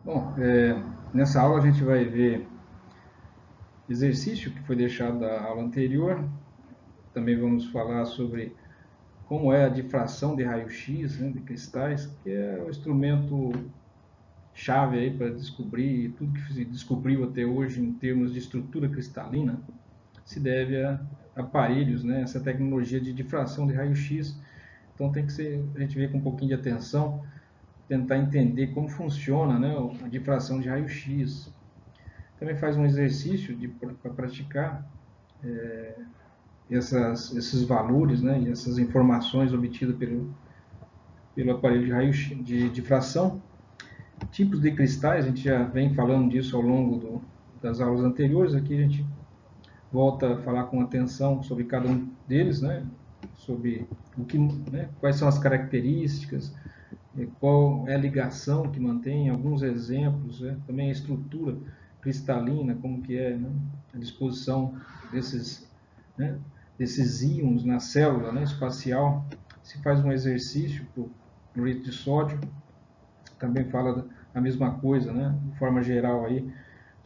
Bom, nessa aula a gente vai ver exercício que foi deixado da aula anterior. Também vamos falar sobre como é a difração de raio-x, né, de cristais, que é o instrumento chave aí para descobrir tudo que se descobriu até hoje em termos de estrutura cristalina se deve a aparelhos, né, essa tecnologia de difração de raio-x. Então tem que ser, a gente ver com um pouquinho de atenção, tentar entender como funciona, né, a difração de raio-x. Também faz um exercício para praticar esses valores, né, e essas informações obtidas pelo aparelho de raio-x de difração. Tipos de cristais, a gente já vem falando disso ao longo das aulas anteriores. Aqui a gente volta a falar com atenção sobre cada um deles, né, sobre quais são as características, qual é a ligação que mantém, alguns exemplos, né, também a estrutura cristalina, como que é, né, a disposição desses, né, desses íons na célula, né, espacial. Se faz um exercício para o cloreto de sódio, também fala a mesma coisa, né, de forma geral aí,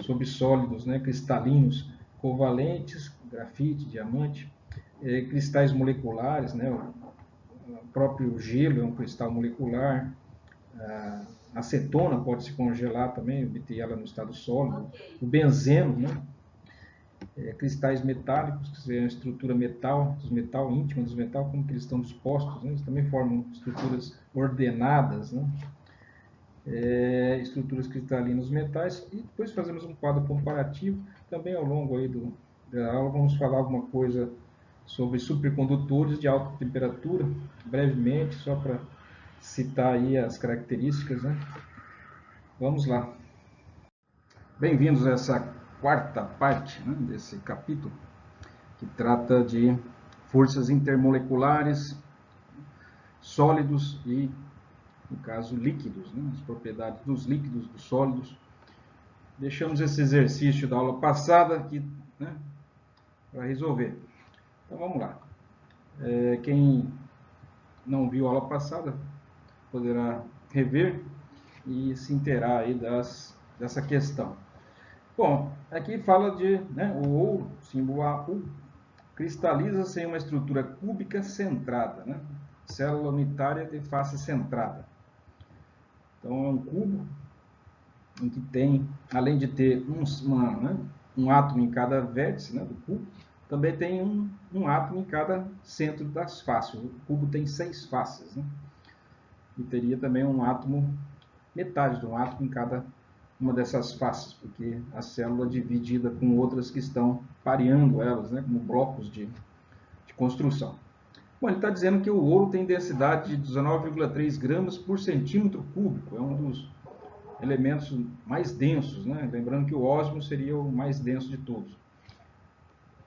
sobre sólidos, né, cristalinos, covalentes, grafite, diamante, cristais moleculares, né, o próprio gelo é um cristal molecular, a acetona pode se congelar também, obter ela no estado sólido, o benzeno, né, cristais metálicos, que são a estrutura metal íntima dos metal, como que eles estão dispostos, né, eles também formam estruturas ordenadas, né, estruturas cristalinas metais, e depois fazemos um quadro comparativo. Também ao longo aí da aula vamos falar alguma coisa sobre supercondutores de alta temperatura, brevemente, só para citar aí as características, né? Vamos lá. Bem-vindos a essa quarta parte, né, desse capítulo, que trata de forças intermoleculares, sólidos e, no caso, líquidos, né, as propriedades dos líquidos, dos sólidos. Deixamos esse exercício da aula passada aqui, né, para resolver. Então vamos lá. Quem não viu a aula passada poderá rever e se inteirar aí dessa questão. Bom, aqui fala de, né, o ouro, símbolo AU, cristaliza-se em uma estrutura cúbica centrada, né, célula unitária de face centrada. Então é um cubo em que tem, além de ter um átomo em cada vértice, né, do cubo, também tem um átomo em cada centro das faces. O cubo tem 6 faces, né, e teria também um átomo, metade de um átomo em cada uma dessas faces, porque a célula é dividida com outras que estão pareando elas, né, como blocos de construção. Bom, ele está dizendo que o ouro tem densidade de 19,3 gramas por centímetro cúbico, é um dos elementos mais densos, né? Lembrando que o ósmio seria o mais denso de todos.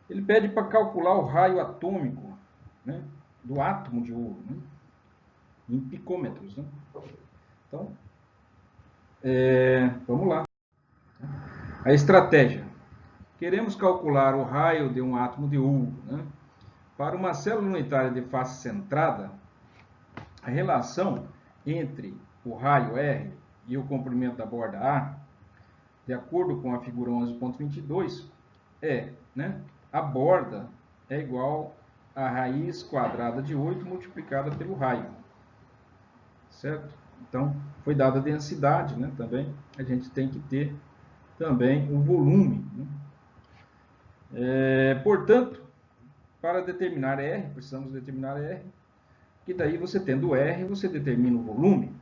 Ele pede para calcular o raio atômico, né, do átomo de ouro, né, em picômetros, né? Então, vamos lá. A estratégia. Queremos calcular o raio de um átomo de ouro, né? Para uma célula unitária de face centrada, a relação entre o raio R e o comprimento da borda A, de acordo com a figura 11.22, né, a borda é igual a raiz quadrada de 8 multiplicada pelo raio, certo? Então, foi dada a densidade, né, também, a gente tem que ter também o volume, né? Portanto, para determinar R, precisamos determinar R, que daí você tendo R, você determina o volume.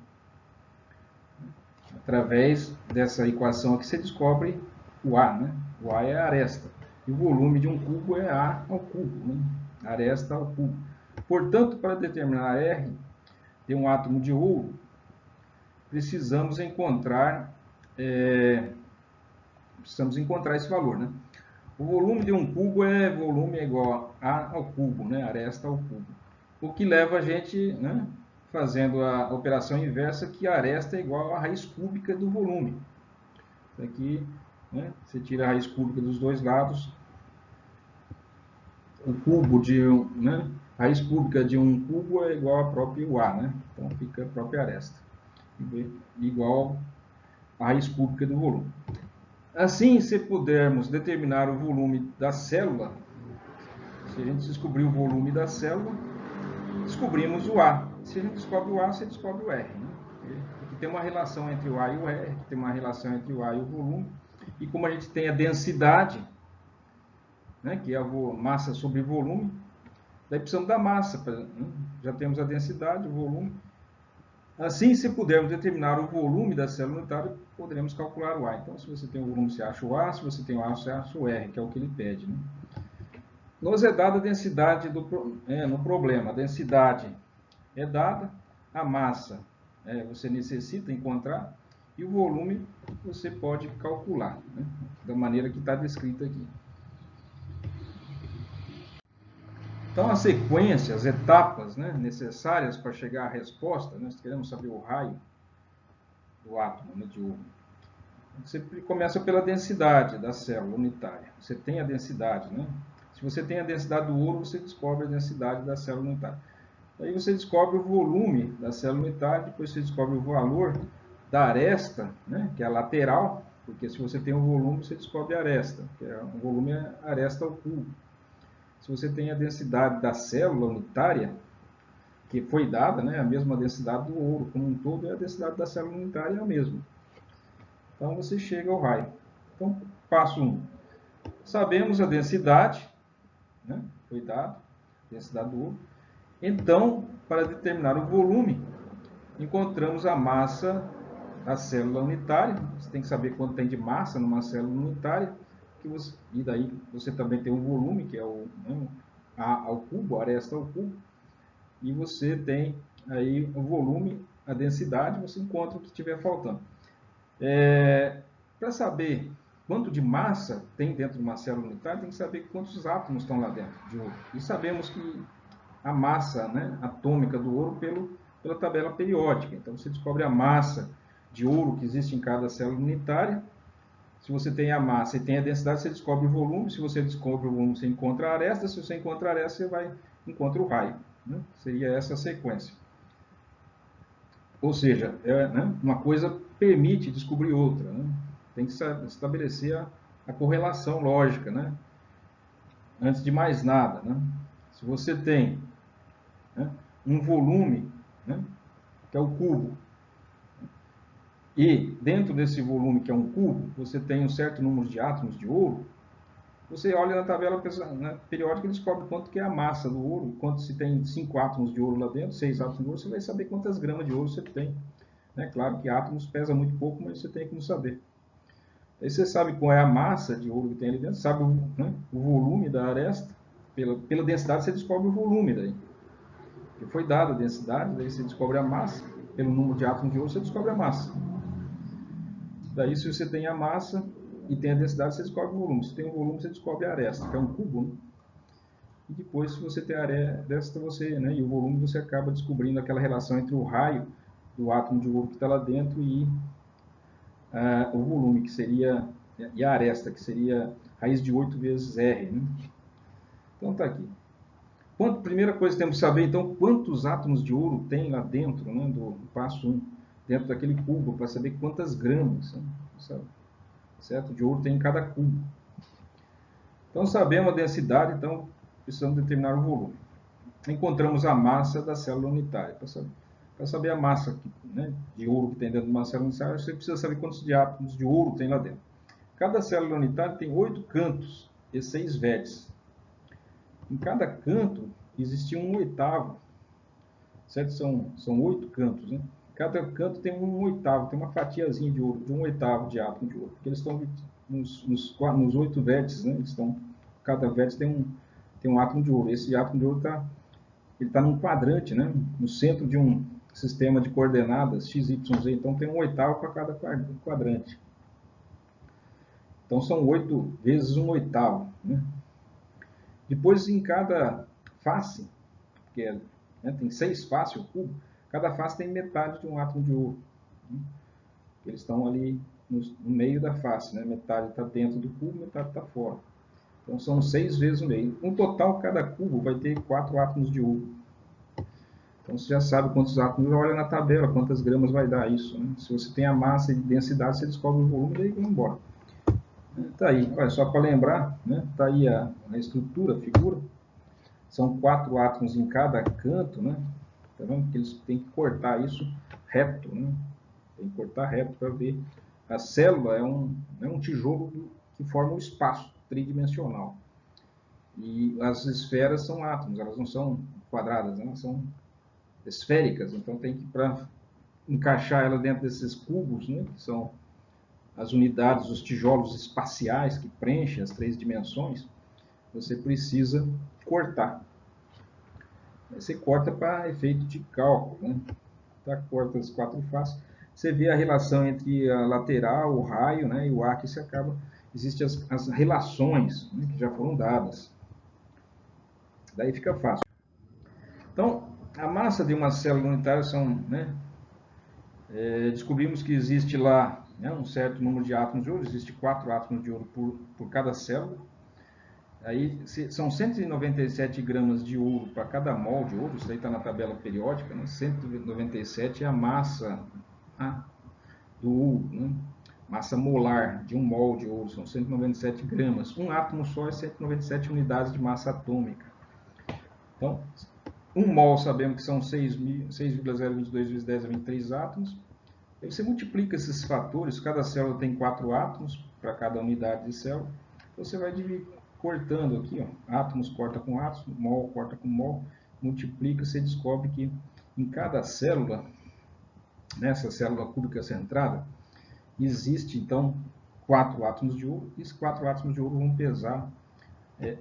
Através dessa equação aqui você descobre o A, né? O A é a aresta. E o volume de um cubo é A ao cubo, né? Aresta ao cubo. Portanto, para determinar R de um átomo de ouro, precisamos encontrar esse valor, né? O volume de um cubo volume é igual a A ao cubo, né? Aresta ao cubo. O que leva a gente, né, fazendo a operação inversa, que a aresta é igual à raiz cúbica do volume. Aqui, né, você tira a raiz cúbica dos dois lados, o cubo de né, a raiz cúbica de um cubo é igual a próprio A, né? Então fica a própria aresta. Igual a raiz cúbica do volume. Assim, se pudermos determinar o volume da célula, se a gente descobrir o volume da célula, descobrimos o A. Se a gente descobre o A, você descobre o R. Né? Aqui tem uma relação entre o A e o R, aqui tem uma relação entre o A e o volume. E como a gente tem a densidade, né, que é a massa sobre volume, daí precisamos da massa. Né? Já temos a densidade, o volume. Assim, se pudermos determinar o volume da célula unitária, poderemos calcular o A. Então, se você tem o volume, você acha o A. Se você tem o A, você acha o R, que é o que ele pede. Né? Nos é dada a densidade no problema. A densidade é dada, a massa você necessita encontrar, e o volume você pode calcular, né? Da maneira que está descrita aqui. Então, a sequência, as etapas, né, necessárias para chegar à resposta, nós queremos saber o raio do átomo, né, de ouro. Você começa pela densidade da célula unitária. Você tem a densidade, né? Se você tem a densidade do ouro, você descobre a densidade da célula unitária. Aí você descobre o volume da célula unitária, depois você descobre o valor da aresta, né, que é a lateral, porque se você tem o volume, você descobre a aresta, que é o volume é aresta ao cubo. Se você tem a densidade da célula unitária, que foi dada, né, a mesma densidade do ouro como um todo, e a densidade da célula unitária é a mesma. Então você chega ao raio. Então, passo 1. Sabemos a densidade, né, foi dada, a densidade do ouro. Então, para determinar o volume, encontramos a massa da célula unitária. Você tem que saber quanto tem de massa numa célula unitária. E daí você também tem o volume, que é o A ao cubo, a aresta ao cubo. E você tem aí o volume, a densidade, você encontra o que estiver faltando. Para saber quanto de massa tem dentro de uma célula unitária, tem que saber quantos átomos estão lá dentro de ouro. E sabemos que a massa, né, atômica do ouro pela tabela periódica. Então, você descobre a massa de ouro que existe em cada célula unitária. Se você tem a massa e tem a densidade, você descobre o volume. Se você descobre o volume, você encontra a aresta. Se você encontra a aresta, você encontra o raio. Né? Seria essa a sequência. Ou seja, né, uma coisa permite descobrir outra. Né? Tem que estabelecer a correlação lógica. Né? Antes de mais nada, né? Se você tem, né, um volume, né, que é o cubo, e dentro desse volume, que é um cubo, você tem um certo número de átomos de ouro, você olha na tabela, né, periódica e descobre quanto que é a massa do ouro, quanto se tem 5 átomos de ouro lá dentro, 6 átomos de ouro, você vai saber quantas gramas de ouro você tem. É claro que átomos pesa muito pouco, mas você tem como saber. Aí você sabe qual é a massa de ouro que tem ali dentro, sabe né, o volume da aresta, pela densidade você descobre o volume daí. Que foi dada a densidade, daí você descobre a massa, pelo número de átomos de ouro você descobre a massa. Daí, se você tem a massa e tem a densidade, você descobre o volume. Se tem o volume, você descobre a aresta, que é um cubo. Né? E depois, se você tem a aresta, né, e o volume, você acaba descobrindo aquela relação entre o raio do átomo de ouro que está lá dentro e o volume, que seria, e a aresta, que seria raiz de 8 vezes R. Né? Então, está aqui. Primeira coisa que temos que saber, então, quantos átomos de ouro tem lá dentro, né, do passo 1, dentro daquele cubo, para saber quantas gramas, né, certo? De ouro tem em cada cubo. Então, sabemos a densidade, então, precisamos determinar o volume. Encontramos a massa da célula unitária. Para saber a massa, né, de ouro que tem dentro de uma célula unitária, você precisa saber quantos átomos de ouro tem lá dentro. Cada célula unitária tem 8 cantos e 6 vértices. Em cada canto existia um oitavo, certo? São 8 cantos, né? Cada canto tem um oitavo, tem uma fatiazinha de ouro, de um oitavo de átomo de ouro, porque eles estão nos 8 vértices, né? Cada vértice tem um átomo de ouro. Esse átomo de ouro está num quadrante, né? No centro de um sistema de coordenadas x, y, z. Então tem um oitavo para cada quadrante. Então são 8 vezes um oitavo, né? Depois, em cada face, que né, tem 6 faces, o cubo, cada face tem metade de um átomo de ouro. Né? Eles estão ali no meio da face, né? Metade está dentro do cubo, metade está fora. Então são 6 vezes o meio. No total, cada cubo vai ter 4 átomos de ouro. Então você já sabe quantos átomos, olha na tabela quantas gramas vai dar isso. Né? Se você tem a massa e densidade, você descobre o volume, daí vai embora. Tá aí, olha, só para lembrar, né? Tá aí a estrutura, a figura. São 4 átomos em cada canto, né? Tá vendo que eles têm que cortar isso reto, né? Tem que cortar reto para ver. A célula é um tijolo que forma um espaço tridimensional. E as esferas são átomos, elas não são quadradas, né? Elas são esféricas. Então tem que, para encaixar ela dentro desses cubos, né? Que são as unidades, os tijolos espaciais que preenchem as 3 dimensões, você precisa cortar. Você corta para efeito de cálculo, né? Tá, corta as 4 faces. Você vê a relação entre a lateral, o raio, né, e o ar que se acaba. Existem as relações, né, que já foram dadas. Daí fica fácil. Então, a massa de uma célula unitária são, né, descobrimos que existe lá, né, um certo número de átomos de ouro, existe 4 átomos de ouro por cada célula. Aí são 197 gramas de ouro para cada mol de ouro, isso aí está na tabela periódica, né? 197 é a massa do ouro, né? Massa molar de um mol de ouro, são 197 gramas. Um átomo só é 197 unidades de massa atômica. Então, um mol sabemos que são 6,022 vezes 10 a 23 átomos. Aí você multiplica esses fatores, cada célula tem 4 átomos para cada unidade de célula. Você vai dividir, cortando aqui, ó, átomos corta com átomos, mol corta com mol, multiplica, você descobre que em cada célula, nessa célula cúbica centrada, existe então 4 átomos de ouro, e esses 4 átomos de ouro vão pesar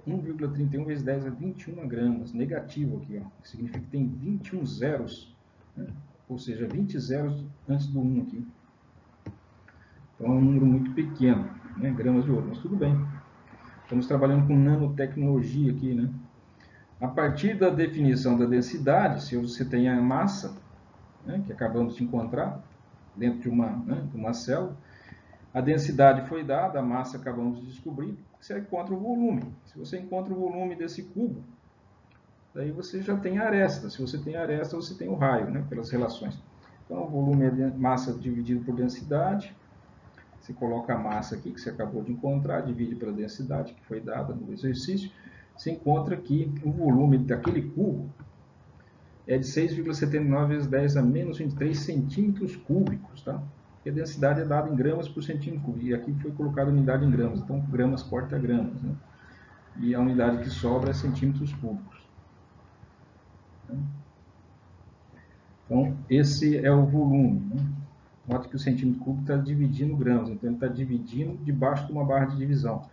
1,31 vezes 10 a 21 gramas, negativo aqui, ó, que significa que tem 21 zeros, né? Ou seja, 20 zeros antes do 1 aqui. Então é um número muito pequeno, né? Gramas de ouro, mas tudo bem. Estamos trabalhando com nanotecnologia aqui, né? A partir da definição da densidade, se você tem a massa, né, que acabamos de encontrar dentro de uma célula, a densidade foi dada, a massa acabamos de descobrir, você encontra o volume. Se você encontra o volume desse cubo, daí você já tem a aresta. Se você tem a aresta, você tem o raio, né, pelas relações. Então, o volume é massa dividido por densidade. Você coloca a massa aqui, que você acabou de encontrar, divide pela densidade que foi dada no exercício. Você encontra que o volume daquele cubo é de 6,79 vezes 10 a menos 23 centímetros cúbicos, tá? E a densidade é dada em gramas por centímetro cúbico. E aqui foi colocada a unidade em gramas, então gramas corta gramas, né? E a unidade que sobra é centímetros cúbicos. Então, esse é o volume, né? Note que o centímetro cúbico está dividindo gramas, então ele está dividindo debaixo de uma barra de divisão.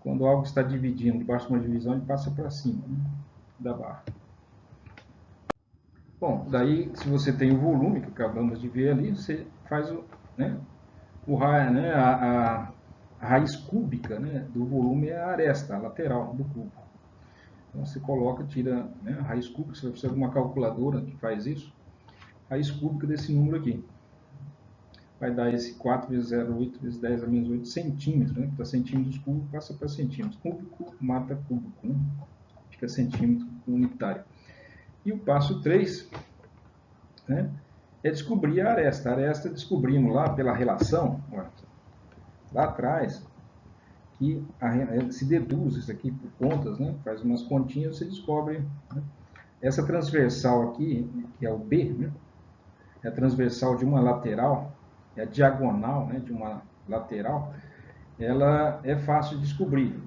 Quando algo está dividindo debaixo de uma divisão, ele passa para cima, né, da barra. Bom, daí, se você tem o volume, que acabamos de ver ali, você faz o raio, né, a raiz cúbica, né, do volume é a aresta, a lateral do cubo. Então você coloca, tira, né, a raiz cúbica, você vai precisar de uma calculadora que faz isso, raiz cúbica desse número aqui. Vai dar esse 4 vezes 0,8 vezes 10 a menos 8 centímetros, né? Para centímetros cúbicos passa para centímetros. Cúbico mata cúbico, né? Fica centímetro unitário. E o passo 3, né, é descobrir a aresta. A aresta descobrimos lá pela relação, ó, lá atrás, que se deduz isso aqui por contas, né? Faz umas continhas, você descobre, né? Essa transversal aqui, que é o B, né? É a transversal de uma lateral, é a diagonal, né, de uma lateral, ela é fácil de descobrir.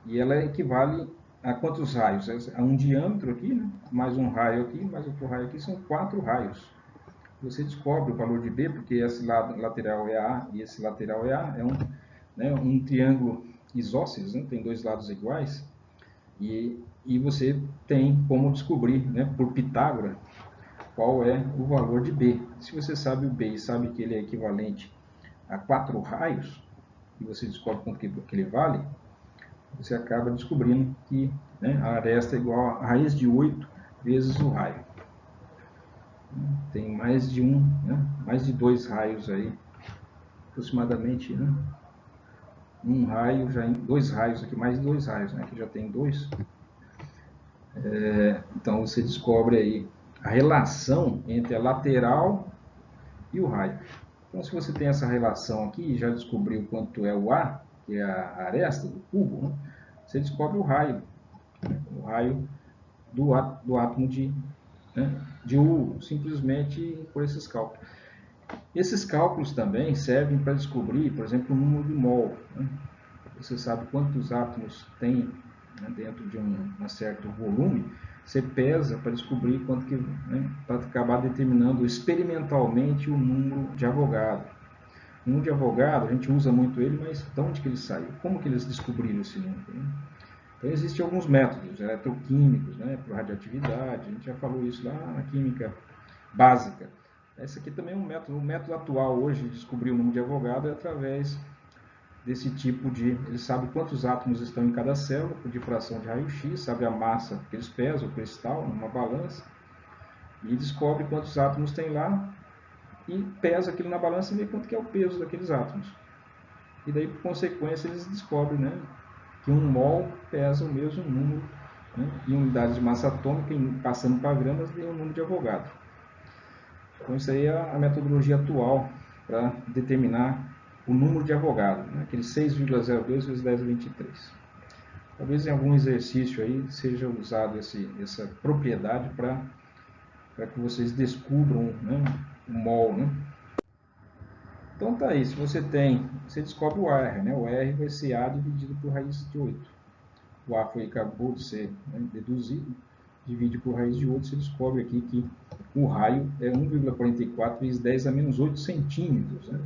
E ela equivale a quantos raios? A um diâmetro aqui, né, mais um raio aqui, mais outro raio aqui, são 4 raios. Você descobre o valor de B, porque esse lado lateral é A e esse lateral é A, é um triângulo isósceles, né, tem 2 lados iguais, e você tem como descobrir, né, por Pitágoras, qual é o valor de B. Se você sabe o B e sabe que ele é equivalente a 4 raios, e você descobre quanto que ele vale, você acaba descobrindo que, né, a aresta é igual a raiz de 8 vezes o raio. Tem mais de mais de 2 raios aí, aproximadamente, né? Um raio, já em 2 raios aqui, mais de 2 raios, né? Aqui já tem 2. Então você descobre aí a relação entre a lateral e o raio. Então, se você tem essa relação aqui, já descobriu quanto é o A, que é a aresta do cubo, né? Você descobre o raio do átomo de U, simplesmente por esses cálculos. Esses cálculos também servem para descobrir, por exemplo, o número de mol. Né? Você sabe quantos átomos tem, né, dentro de um certo volume, você pesa para descobrir quanto que, né, para acabar determinando experimentalmente o número de Avogadro. O número de Avogadro, a gente usa muito ele, mas de onde que ele saiu? Como que eles descobriram esse número? Né? Então, existem alguns métodos eletroquímicos, né, para radioatividade, a gente já falou isso lá na química básica. Esse aqui também é um método. O método atual hoje de descobrir o número de Avogadro é através desse tipo de... Ele sabe quantos átomos estão em cada célula, por difração de raio-x, sabe a massa que eles pesam, o cristal, numa balança, e descobre quantos átomos tem lá, e pesa aquilo na balança e vê quanto que é o peso daqueles átomos. E daí, por consequência, eles descobrem, né, que um mol pesa o mesmo número, né, em unidades de massa atômica, passando para gramas, tem um número de Avogadro. Então, isso aí é a metodologia atual para determinar o número de Avogadro, né, aquele 6,02 vezes 10 a 23. Talvez em algum exercício aí seja usado essa propriedade para que vocês descubram, né, o mol, né? Então tá aí, se você descobre o R, né? O R vai ser A dividido por raiz de 8. O A acabou de ser, né, deduzido, divide por raiz de 8, você descobre aqui que o raio é 1,44 vezes 10 a menos 8 centímetros. Né?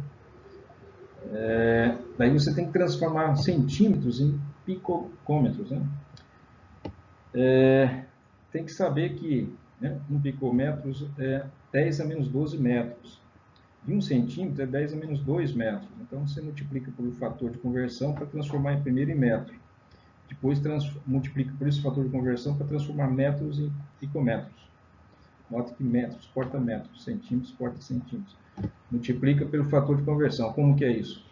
Daí você tem que transformar centímetros em picômetros. Né? Tem que saber que, né, 1 picômetros é 10 a menos 12 metros. E 1 centímetro é 10 a menos 2 metros. Então você multiplica por um fator de conversão para transformar em primeiro em metro. Depois multiplica por esse fator de conversão para transformar metros em picômetros. Nota que metros corta metros, centímetros corta centímetros. Multiplica pelo fator de conversão. Como que é isso?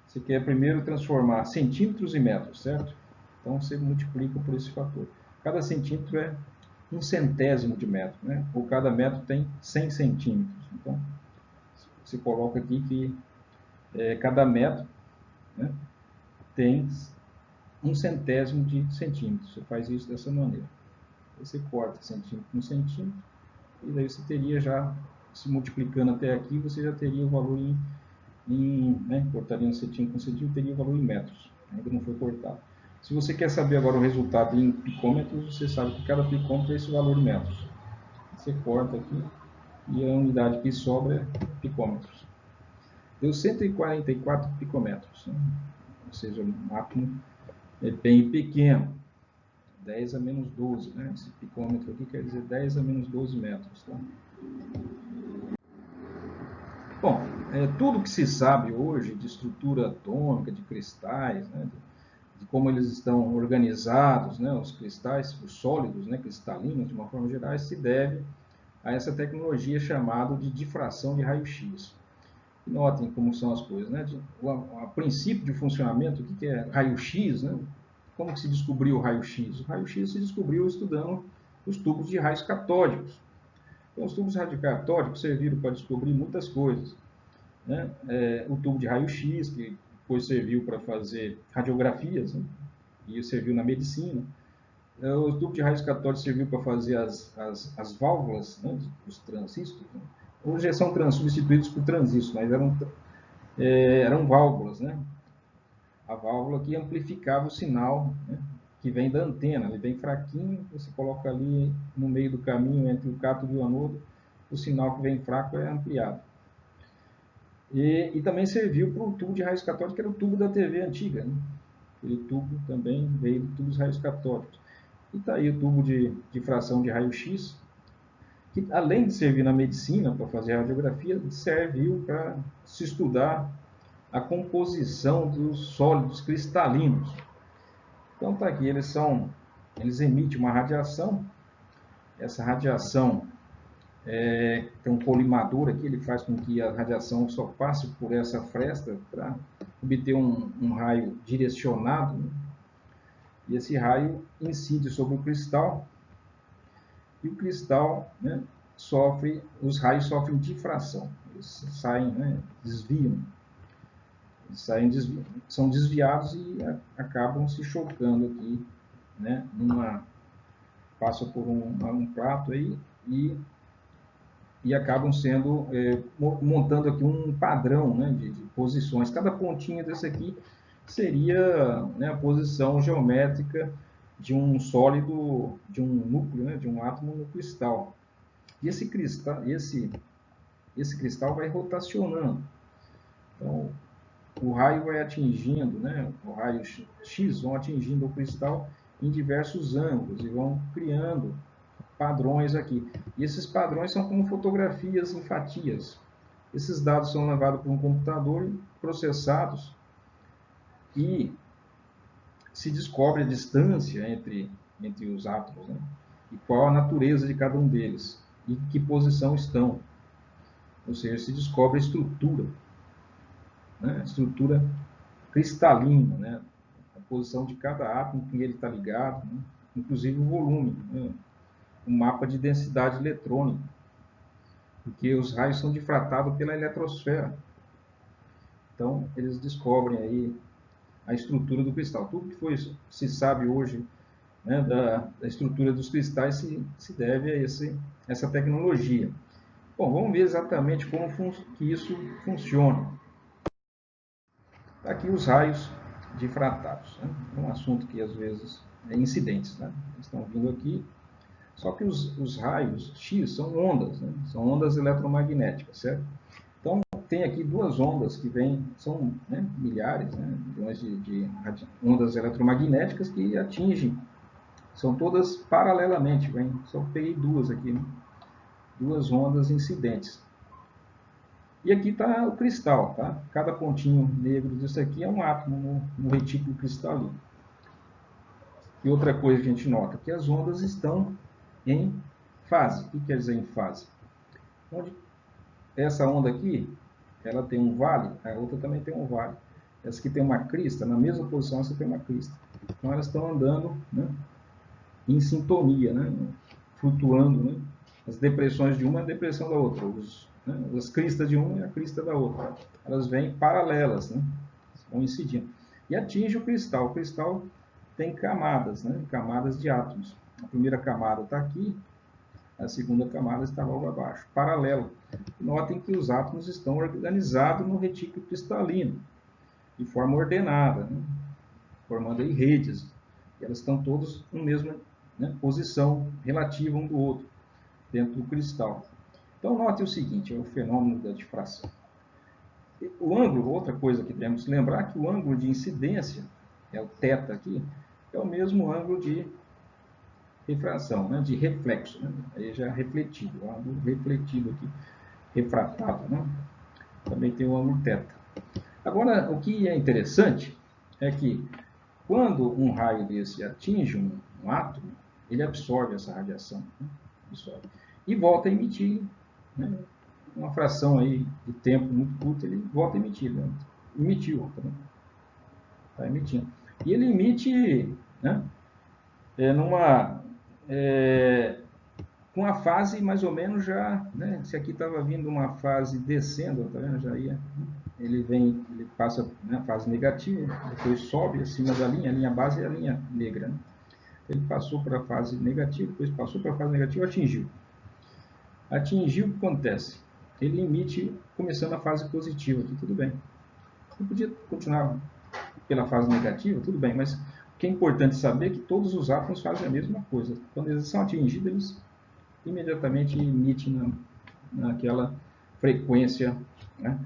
Você quer primeiro transformar centímetros em metros, certo? Então você multiplica por esse fator. Cada centímetro é 1/100º de metro, né? Ou cada metro tem 100 centímetros. Então você coloca aqui que cada metro, né, tem 1/100º de centímetro. Você faz isso dessa maneira. Você corta centímetro por centímetro, e daí você teria já, se multiplicando até aqui, você já teria o valor né, cortaria um centímetro com centímetro, teria o valor em metros. Ainda não foi cortado. Se você quer saber agora o resultado em picômetros, você sabe que cada picômetro é esse valor em metros. Você corta aqui, e a unidade que sobra é picômetros. Deu 144 picômetros, né? Ou seja, um átomo é bem pequeno. 10 a menos 12, né? Esse picômetro aqui quer dizer 10 a menos 12 metros. Tá? Bom, tudo que se sabe hoje de estrutura atômica, de cristais, né? De como eles estão organizados, né? Os cristais, os sólidos, né? Cristalinos, de uma forma geral, se deve a essa tecnologia chamada de difração de raio-x. Notem como são as coisas, né? O princípio de funcionamento, o que é raio-x, né? Como que se descobriu o raio-x? O raio-x se descobriu estudando os tubos de raios catódicos. Então, os tubos de raios catódicos serviram para descobrir muitas coisas. Né? O tubo de raio-x, que depois serviu para fazer radiografias, né? E serviu na medicina. O tubo de raios catódicos serviu para fazer as válvulas, né, dos transistores. Né? Hoje são substituídos por transistores, mas eram válvulas, né? A válvula que amplificava o sinal, né, que vem da antena, ele vem fraquinho, você coloca ali no meio do caminho entre o cátodo e o anodo, o sinal que vem fraco é ampliado. E também serviu para o tubo de raios catódicos, que era o tubo da TV antiga, né? Aquele tubo também veio do tubo de raios catódicos. E está aí o tubo de difração de raio-x, que além de servir na medicina para fazer radiografia, serviu para se estudar a composição dos sólidos cristalinos. Então está aqui, eles emitem uma radiação, essa radiação tem um colimador aqui, ele faz com que a radiação só passe por essa fresta para obter um raio direcionado, né? E esse raio incide sobre o cristal, e o cristal, né, os raios sofrem difração, eles saem, né, desviam, são desviados e acabam se chocando aqui, né, passa por um prato aí e acabam sendo, montando aqui um padrão, né, de posições. Cada pontinha desse aqui seria, né, a posição geométrica de um sólido, de um núcleo, né, de um átomo no cristal. E esse cristal vai rotacionando. Então, o raio vai atingindo, né, o raio X vão atingindo o cristal em diversos ângulos e vão criando padrões aqui. E esses padrões são como fotografias em fatias. Esses dados são levados para um computador e processados, e se descobre a distância entre os átomos, né? E qual a natureza de cada um deles, e em que posição estão. Ou seja, se descobre a estrutura, né? A estrutura cristalina, né? A posição de cada átomo, que ele está ligado, né? Inclusive o volume, né? Um mapa de densidade eletrônica, porque os raios são difratados pela eletrosfera. Então, eles descobrem aí a estrutura do cristal. Tudo que se sabe hoje, né, da estrutura dos cristais se deve a essa tecnologia. Bom, vamos ver exatamente como que isso funciona. Tá aqui os raios difratados, né? É um assunto que às vezes é incidentes, né? Estão vindo aqui. Só que os raios X são ondas, né? São ondas eletromagnéticas, certo? Então, tem aqui duas ondas que são, né, milhares, né, milhões de ondas eletromagnéticas que atingem, são todas paralelamente, só peguei duas aqui, né? Duas ondas incidentes. E aqui está o cristal, tá? Cada pontinho negro disso aqui é um átomo no retículo cristalino. E outra coisa que a gente nota, que as ondas estão em fase. O que quer dizer em fase? Onde essa onda aqui, ela tem um vale, a outra também tem um vale. Essa aqui tem uma crista, na mesma posição essa tem uma crista. Então elas estão andando, né, em sintonia, né, flutuando, né? As depressões de uma é a depressão da outra, as cristas de uma é a crista da outra. Elas vêm paralelas, né, vão incidindo. E atinge o cristal. O cristal tem camadas, né, camadas de átomos. A primeira camada está aqui, a segunda camada está logo abaixo, paralela. Notem que os átomos estão organizados no retículo cristalino, de forma ordenada, né, formando aí redes. E elas estão todas na mesma, né, posição relativa um do outro, dentro do cristal. Então, note o seguinte, é o fenômeno da difração. O ângulo, outra coisa que temos que lembrar, que o ângulo de incidência, é o θ aqui, é o mesmo ângulo de refração, né, de reflexo, né? Aí já é refletido, o ângulo refletido aqui, refratado, né? Também tem o ângulo θ. Agora, o que é interessante é que quando um raio desse atinge um átomo, ele absorve essa radiação, né? Absorve, e volta a emitir, né? Uma fração aí de tempo muito curta, ele volta a emitir, né? Emitiu, tá emitindo. E ele emite, né, com a fase mais ou menos já, né, se aqui estava vindo uma fase descendo, tá vendo? Já ia, ele passa, né, fase negativa, depois sobe acima da linha, a linha base é a linha negra, né? Ele passou para a fase negativa, depois passou para a fase negativa, atingiu. Atingiu, o que acontece? Ele emite, começando a fase positiva, aqui tudo bem. Ele podia continuar pela fase negativa, tudo bem, mas o que é importante saber é que todos os átomos fazem a mesma coisa. Quando eles são atingidos, eles imediatamente emitem naquela frequência, né,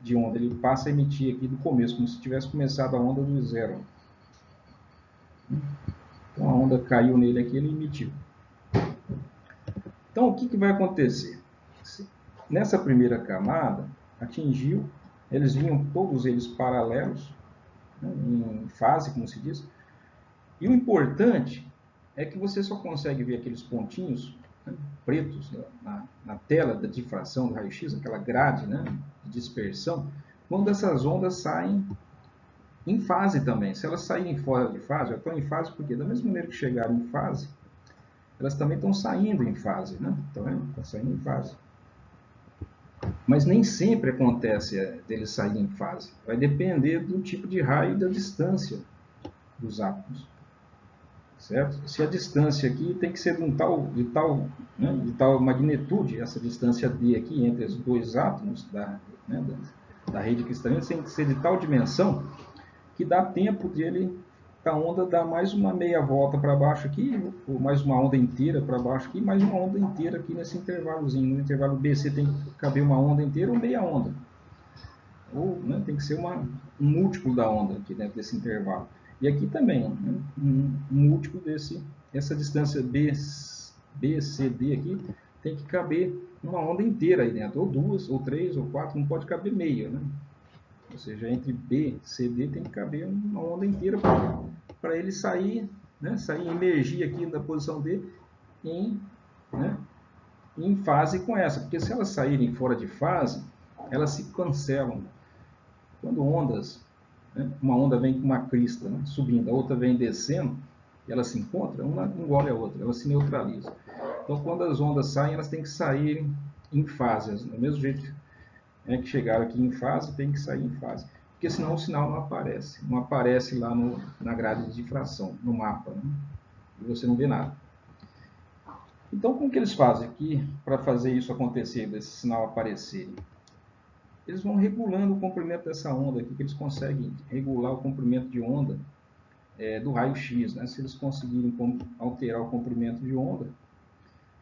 de onda. Ele passa a emitir aqui do começo, como se tivesse começado a onda do zero. Então a onda caiu nele aqui, ele emitiu. Então o que vai acontecer? Nessa primeira camada, atingiu, eles vinham todos eles paralelos, né, em fase, como se diz. E o importante é que você só consegue ver aqueles pontinhos, né, pretos na tela da difração do raio-x, aquela grade, né, de dispersão, quando essas ondas saem em fase também. Se elas saírem fora de fase, já estão em fase porque da mesma maneira que chegaram em fase, elas também estão saindo em fase, né? Tá vendo? Está saindo em fase. Mas nem sempre acontece deles saírem em fase. Vai depender do tipo de raio e da distância dos átomos. Certo? Se a distância aqui tem que ser de tal magnitude, essa distância d aqui entre os dois átomos da rede cristalina tem que ser de tal dimensão que dá tempo da onda dar mais uma meia volta para baixo aqui, ou mais uma onda inteira para baixo aqui, mais uma onda inteira aqui nesse intervalozinho. No intervalo BC tem que caber uma onda inteira ou meia onda. Ou tem que ser um múltiplo da onda aqui dentro desse intervalo. E aqui também, né, um múltiplo essa distância BCD aqui tem que caber uma onda inteira aí dentro, ou duas, ou três, ou quatro, não pode caber meia, né? Ou seja, entre B e CD tem que caber uma onda inteira para ele sair, né, emergir aqui da posição D em fase com essa. Porque se elas saírem fora de fase, elas se cancelam. Quando ondas, né, uma onda vem com uma crista, né, subindo, a outra vem descendo, e elas se encontram, uma engole a outra, elas se neutralizam. Então, quando as ondas saem, elas têm que sair em fases. Do mesmo jeito que chegaram aqui em fase, tem que sair em fase. Porque senão o sinal não aparece. Não aparece lá na grade de difração, no mapa. Né? E você não vê nada. Então, como que eles fazem aqui para fazer isso acontecer, desse sinal aparecer? Eles vão regulando o comprimento dessa onda aqui, que eles conseguem regular o comprimento de onda do raio-x. Né? Se eles conseguirem alterar o comprimento de onda,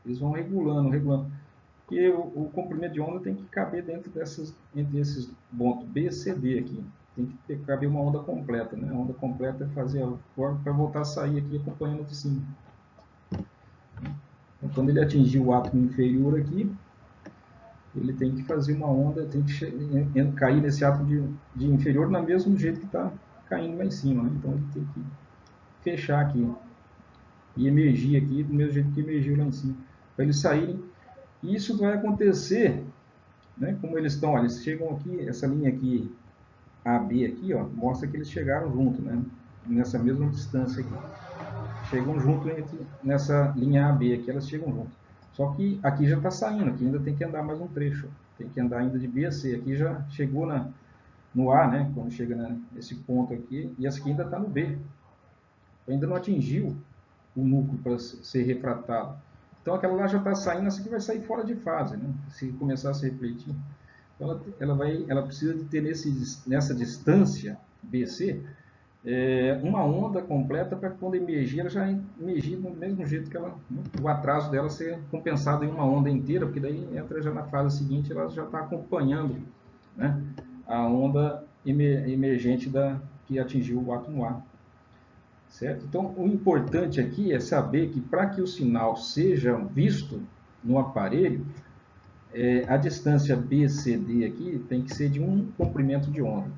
eles vão regulando. Porque o comprimento de onda tem que caber entre esses pontos B, C, D aqui. Tem que caber uma onda completa, né? A onda completa é fazer a forma para voltar a sair aqui acompanhando de cima. Então, quando ele atingir o átomo inferior aqui, ele tem que fazer uma onda, tem que cair nesse átomo de inferior no mesmo jeito que está caindo lá em cima. Né? Então ele tem que fechar aqui e emergir aqui do mesmo jeito que emergiu lá em cima. Para eles saírem. E isso vai acontecer, né? Como eles estão, eles chegam aqui, essa linha aqui, AB aqui, ó, mostra que eles chegaram junto, né? Nessa mesma distância aqui. Chegam junto nessa linha AB aqui, elas chegam junto. Só que aqui já está saindo, aqui ainda tem que andar mais um trecho. Tem que andar ainda de B a C. Aqui já chegou no A, né? Quando chega nesse ponto aqui, e essa aqui ainda está no B. Ainda não atingiu o núcleo para ser refratado. Então aquela lá já está saindo, essa aqui vai sair fora de fase, né? Se começar a se refletir. Então, ela precisa de ter nessa distância BC uma onda completa para quando emergir, ela já emergir do mesmo jeito que ela, né? O atraso dela ser compensado em uma onda inteira, porque daí entra já na fase seguinte, ela já está acompanhando, né, a onda emergente que atingiu o átomo A. Certo? Então, o importante aqui é saber que para que o sinal seja visto no aparelho, a distância BCD aqui tem que ser de um comprimento de onda.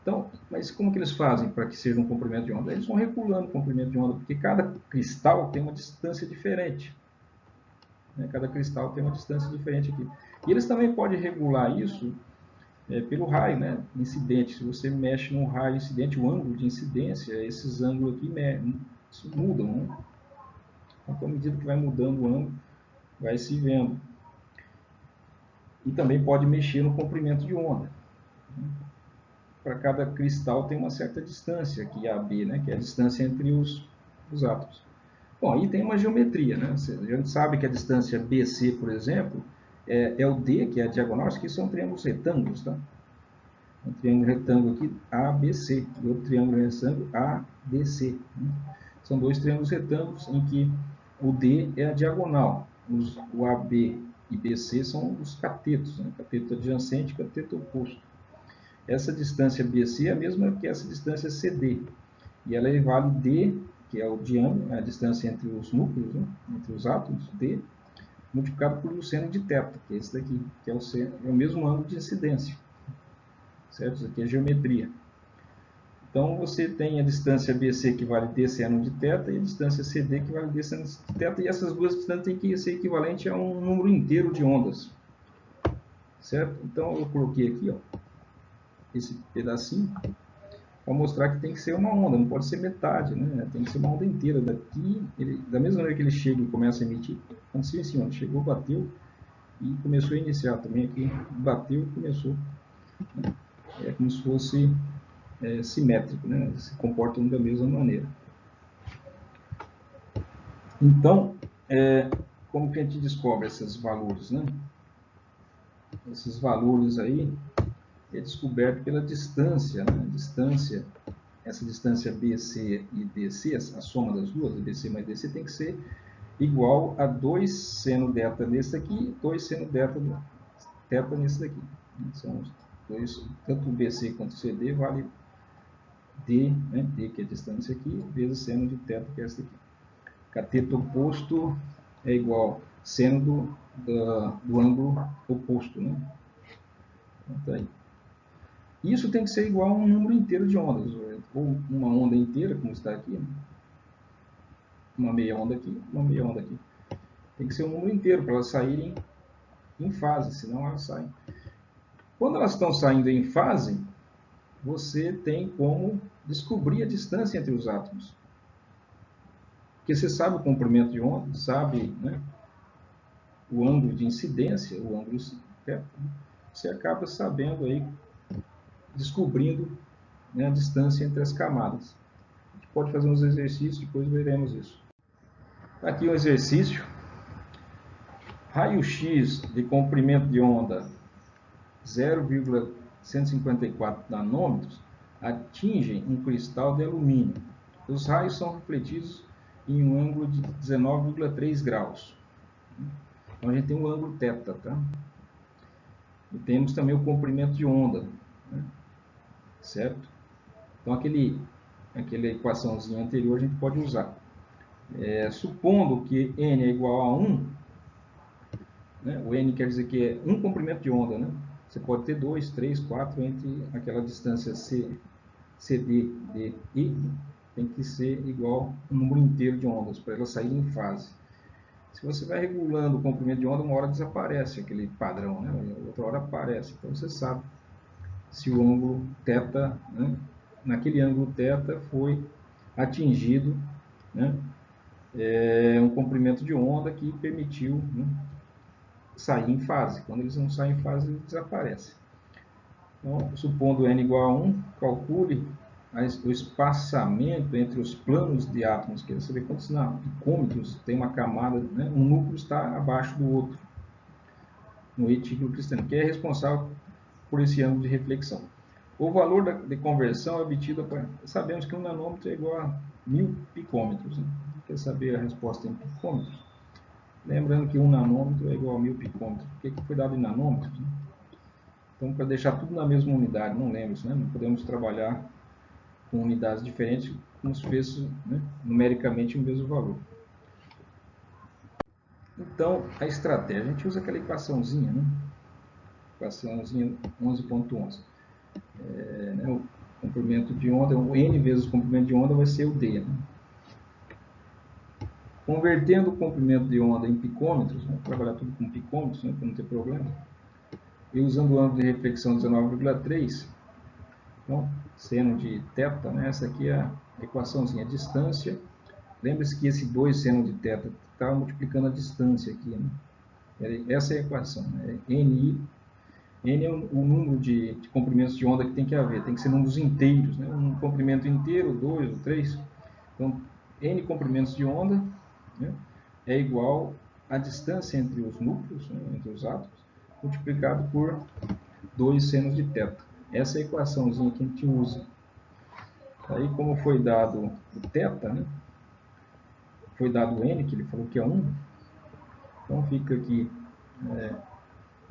Então, mas como que eles fazem para que seja um comprimento de onda? Eles vão regulando o comprimento de onda, porque cada cristal tem uma distância diferente. Né? Cada cristal tem uma distância diferente aqui. E eles também podem regular isso pelo raio, né, incidente. Se você mexe no raio incidente, o ângulo de incidência, esses ângulos aqui mudam. Né? Então, à medida que vai mudando o ângulo, vai se vendo. E também pode mexer no comprimento de onda. Para cada cristal tem uma certa distância, aqui a AB, né, que é a distância entre os átomos. Bom, aí tem uma geometria. Né? A gente sabe que a distância BC, por exemplo, é o D, que é a diagonal. Isso aqui são triângulos retângulos, tá? Um triângulo retângulo aqui, ABC, e outro triângulo retângulo, ADC. São dois triângulos retângulos em que o D é a diagonal, o AB e BC são os catetos, né? Cateto adjacente e cateto oposto. Essa distância BC é a mesma que essa distância CD, e ela equivale D, que é o diâmetro, a distância entre os núcleos, né? Entre os átomos, D, multiplicado por seno de θ, que é esse daqui, que é o mesmo ângulo de incidência. Certo? Isso aqui é geometria. Então, você tem a distância BC que vale d seno de θ e a distância CD que vale d seno de θ, e essas duas distâncias têm que ser equivalente a um número inteiro de ondas. Certo? Então, eu coloquei aqui, ó, esse pedacinho, para mostrar que tem que ser uma onda, não pode ser metade, né? Tem que ser uma onda inteira. Daqui, da mesma maneira que ele chega e começa a emitir, aconteceu assim, ó, chegou, bateu e começou a iniciar também aqui, bateu e começou. É como se fosse simétrico, né? Se comportam da mesma maneira. Então, como que a gente descobre esses valores, né? Esses valores aí é descoberto pela distância, né? Essa distância BC e DC, a soma das duas, BC mais DC, tem que ser igual a 2 seno delta nesse aqui e 2 seno teta nesse daqui. São os dois, tanto o BC quanto o CD vale D, né? D que é a distância aqui, vezes seno de teta, que é essa aqui. Cateto oposto é igual seno do ângulo oposto, né? Então, tá aí. Isso tem que ser igual a um número inteiro de ondas, ou uma onda inteira, como está aqui, né? Uma meia onda aqui, uma meia onda aqui. Tem que ser um número inteiro para elas saírem em fase, senão elas saem. Quando elas estão saindo em fase, você tem como descobrir a distância entre os átomos. Porque você sabe o comprimento de onda, sabe, né, o ângulo de incidência, o ângulo θ, você acaba sabendo aí, descobrindo, né, a distância entre as camadas. A gente pode fazer uns exercícios, depois veremos isso. Aqui um exercício. Raio-x de comprimento de onda 0,154 nanômetros atingem um cristal de alumínio. Os raios são refletidos em um ângulo de 19,3 graus. Então a gente tem o ângulo θ, tá? E temos também o comprimento de onda, né? Certo? Então aquela equaçãozinha anterior a gente pode usar. Supondo que n é igual a 1, né? O n quer dizer que é um comprimento de onda, né? Você pode ter 2, 3, 4 entre aquela distância CD, D, I, tem que ser igual um número inteiro de ondas, para ela sair em fase. Se você vai regulando o comprimento de onda, uma hora desaparece aquele padrão, né? Outra hora aparece. Então você sabe se o ângulo θ, né? Naquele ângulo θ foi atingido, né? Um comprimento de onda que permitiu, né, sair em fase. Quando eles não saem em fase, eles desaparecem. Então, supondo n igual a 1, calcule o espaçamento entre os planos de átomos, que você vê quantos picômetros tem uma camada, né? Um núcleo está abaixo do outro, no retículo cristalino, que é responsável por esse ângulo de reflexão. O valor de conversão é obtido, sabemos que 1 nanômetro é igual a 1000 picômetros. Né? Quer saber a resposta em picômetros? Lembrando que 1 nanômetro é igual a 1000 picômetros. Por que foi dado em nanômetros? Né? Então, para deixar tudo na mesma unidade, não lembro isso, né? Não podemos trabalhar com unidades diferentes, como se fosse, né, numericamente o mesmo valor. Então, a estratégia, a gente usa aquela equaçãozinha, né? Equaçãozinha 11.11. Né, o comprimento de onda, o n vezes o comprimento de onda vai ser o d. Né? Convertendo o comprimento de onda em picômetros, vamos trabalhar tudo com picômetros, né, para não ter problema. E usando o ângulo de reflexão 19,3, então, seno de θ, né, essa aqui é a equaçãozinha, a distância. Lembre-se que esse 2 seno de θ está multiplicando a distância aqui. Né? Essa é a equação. Né? N é o número de comprimentos de onda que tem que haver. Tem que ser números inteiros. Né? Um comprimento inteiro, 2 ou 3. Então, N comprimentos de onda, né, é igual à distância entre os núcleos, né, entre os átomos, multiplicado por 2 senos de θ. Essa é a equaçãozinha que a gente usa. Aí, como foi dado o θ, né, foi dado n, que ele falou que é 1, então fica aqui,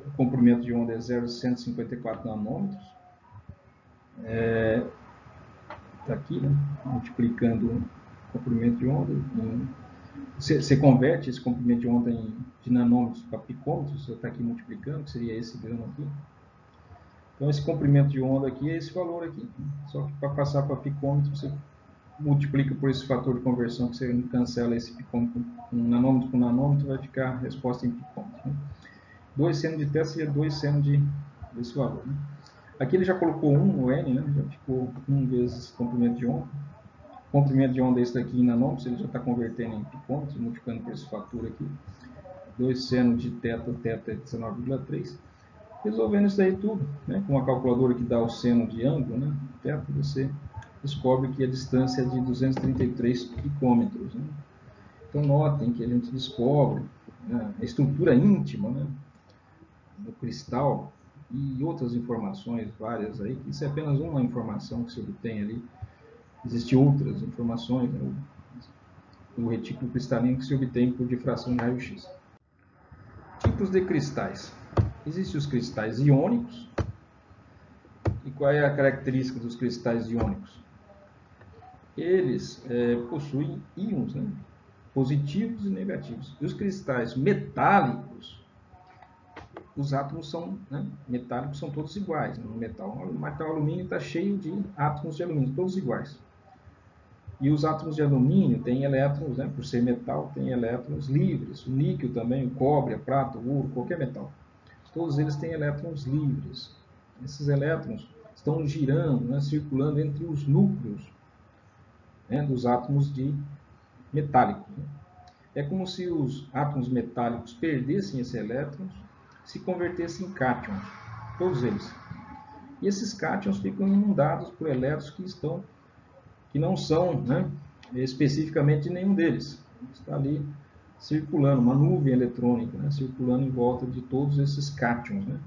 o comprimento de onda é 0,154 nanômetros, está aqui, né, multiplicando o comprimento de onda, você converte esse comprimento de onda de nanômetros para picômetros, você está aqui multiplicando, que seria esse grama aqui. Então esse comprimento de onda aqui é esse valor aqui, só que para passar para picômetro, você multiplica por esse fator de conversão, que você cancela esse picômetro, um nanômetro com nanômetro, vai ficar a resposta em picômetro. Né? 2 seno de θ seria 2 seno desse valor. Né? Aqui ele já colocou 1, o N, né? Já ficou 1 vezes comprimento de onda. Comprimento de onda é esse daqui em nanômetros, ele já está convertendo em picômetros, multiplicando por esse fator aqui. 2 seno de θ, θ é 19,3. Resolvendo isso aí tudo, né? Com uma calculadora que dá o seno de ângulo, né? Θ, você descobre que a distância é de 233 picômetros. Né? Então notem que a gente descobre, né, a estrutura íntima, né, do cristal e outras informações várias aí, que isso é apenas uma informação que se obtém ali. Existem outras informações, né, do retículo cristalino que se obtém por difração de raio-x. Tipos de cristais. Existem os cristais iônicos. E qual é a característica dos cristais iônicos? Eles possuem íons, né, positivos e negativos. E os cristais metálicos, os átomos são, né, metálicos são todos iguais. No metal, o metal alumínio está cheio de átomos de alumínio, todos iguais. E os átomos de alumínio têm elétrons, né, por ser metal, têm elétrons livres. O níquel também, o cobre, a prata, o ouro, qualquer metal. Todos eles têm elétrons livres. Esses elétrons estão girando, né, circulando entre os núcleos, né, dos átomos de metálicos. Né? É como se os átomos metálicos perdessem esses elétrons, se convertessem em cátions, todos eles. E esses cátions ficam inundados por elétrons que não são, né, especificamente de nenhum deles. Está ali circulando, uma nuvem eletrônica, né, circulando em volta de todos esses cátions. Né?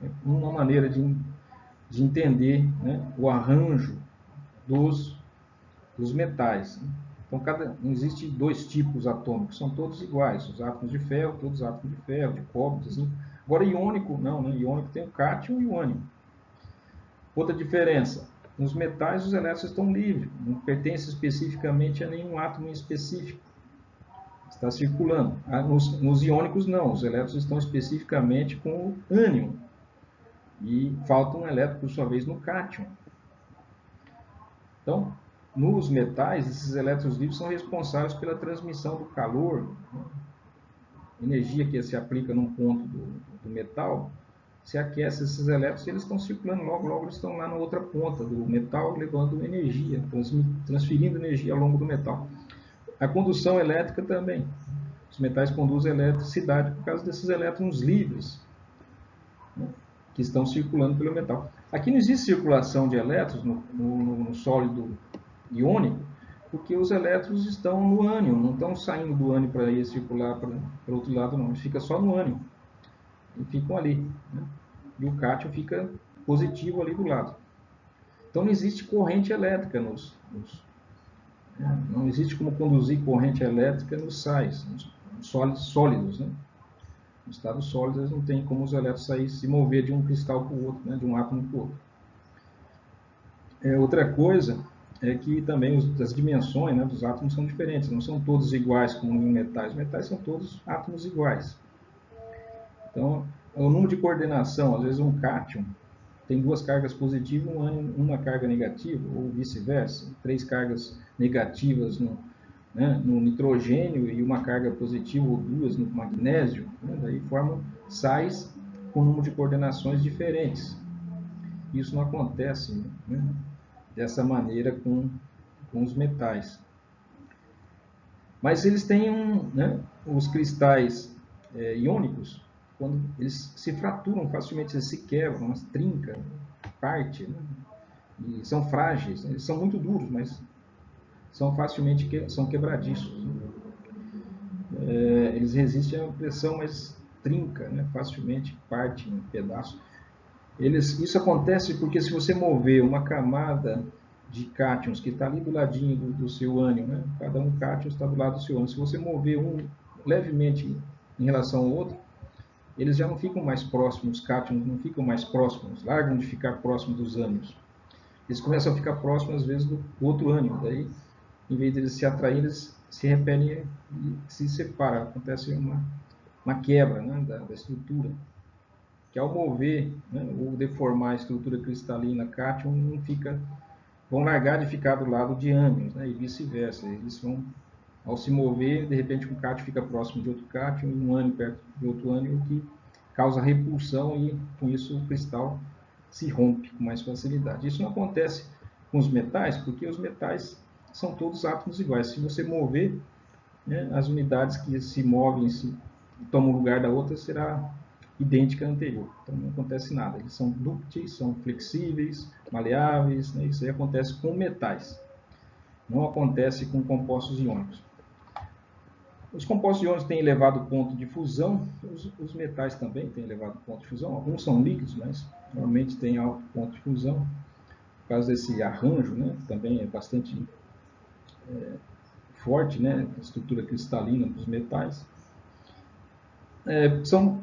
É uma maneira de entender, né, o arranjo dos metais. Né? Então, não existe dois tipos atômicos, são todos iguais. Os átomos de ferro, todos átomos de ferro, de cobre, de zinco. Agora, iônico, não, né? Iônico tem o cátion e o ânion. Outra diferença, nos metais os elétrons estão livres, não pertencem especificamente a nenhum átomo em específico. Está circulando. Nos iônicos, não, os elétrons estão especificamente com o ânion. E falta um elétron, por sua vez, no cátion. Então, nos metais, esses elétrons livres são responsáveis pela transmissão do calor, né? Energia que se aplica num ponto do metal, se aquece esses elétrons, eles estão circulando, logo eles estão lá na outra ponta do metal, levando energia, transferindo energia ao longo do metal. A condução elétrica também. Os metais conduzem eletricidade por causa desses elétrons livres, né, que estão circulando pelo metal. Aqui não existe circulação de elétrons no sólido iônico, porque os elétrons estão no ânion, não estão saindo do ânion para ir circular para o outro lado, não. Eles ficam só no ânion. E ficam ali. Né? E o cátion fica positivo ali do lado. Então não existe corrente elétrica não existe como conduzir corrente elétrica nos sais, nos sólidos. Né? No estado sólido, eles não tem como os elétrons se mover de um cristal para o outro, né? De um átomo para o outro. Outra coisa é que também as dimensões, né, dos átomos são diferentes, não são todos iguais como em metais. Os metais são todos átomos iguais. Então, o número de coordenação, às vezes um cátion tem duas cargas positivas, uma carga negativa, ou vice-versa, 3 cargas negativas no nitrogênio e uma carga positiva ou 2 no magnésio, né? Daí formam sais com número de coordenações diferentes. Isso não acontece, né, dessa maneira com os metais. Mas eles têm né, os cristais iônicos, quando eles se fraturam facilmente, eles se quebram, eles trincam, parte, né, e são frágeis, eles são muito duros, mas são facilmente quebradiços. Eles resistem à pressão, mas trinca, né, facilmente, parte em pedaços. Isso acontece porque se você mover uma camada de cátions que está ali do ladinho do seu ânion, né? Cada um cátion está do lado do seu ânion. Se você mover um levemente em relação ao outro, eles já não ficam mais próximos, os cátions não ficam mais próximos, largam de ficar próximos dos ânions. Eles começam a ficar próximos, às vezes, do outro ânion. Daí, em vez de eles se atraírem, eles se repelem e se separam. Acontece uma quebra, né, da estrutura. Que ao mover, né, ou deformar a estrutura cristalina cátion, vão largar de ficar do lado de ânions, né, e vice-versa. Eles vão, ao se mover, de repente um cátion fica próximo de outro cátion e um ânion perto de outro ânion, que causa repulsão e com isso o cristal se rompe com mais facilidade. Isso não acontece com os metais, porque os metais são todos átomos iguais. Se você mover, né, as unidades que se movem, se tomam o lugar da outra, será idêntica à anterior. Então não acontece nada. Eles são dúcteis, são flexíveis, maleáveis, né? Isso aí acontece com metais. Não acontece com compostos iônicos. Os compostos iônicos têm elevado ponto de fusão, os metais também têm elevado ponto de fusão. Alguns são líquidos, mas normalmente têm alto ponto de fusão. Por causa desse arranjo, né, também é bastante forte, né, a estrutura cristalina dos metais.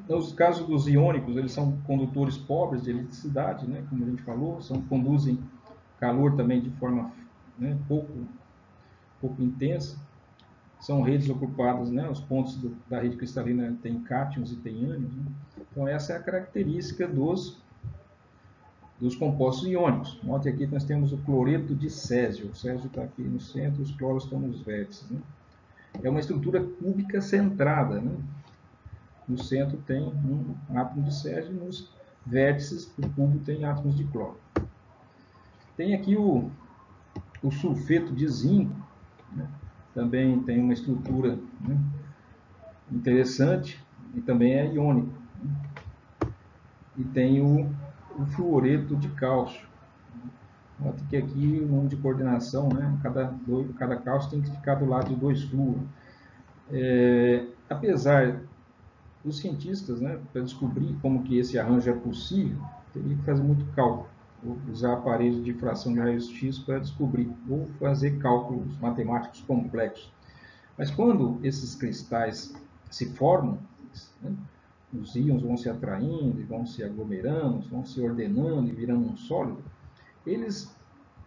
Nos casos dos iônicos, eles são condutores pobres de eletricidade, né, como a gente falou, conduzem calor também de forma, né, pouco intensa. São redes ocupadas, né, os pontos da rede cristalina têm cátions e tem ânions. Né? Então essa é a característica dos compostos iônicos. Note aqui que nós temos o cloreto de césio. O césio está aqui no centro, os cloros estão nos vértices. Né? É uma estrutura cúbica centrada. Né? No centro tem um átomo de césio, nos vértices do cubo tem átomos de cloro. Tem aqui o sulfeto de zinco, né? Também tem uma estrutura, né, interessante e também é iônico. Né? E tem o fluoreto de cálcio. Note que aqui o número de coordenação, né, cada cálcio tem que ficar do lado de 2 fluoros. Apesar dos cientistas, né, para descobrir como que esse arranjo é possível, teria que fazer muito cálculo, ou usar aparelhos de fração de raios-x para descobrir, ou fazer cálculos matemáticos complexos. Mas quando esses cristais se formam, né, os íons vão se atraindo, vão se aglomerando, vão se ordenando e virando um sólido, eles,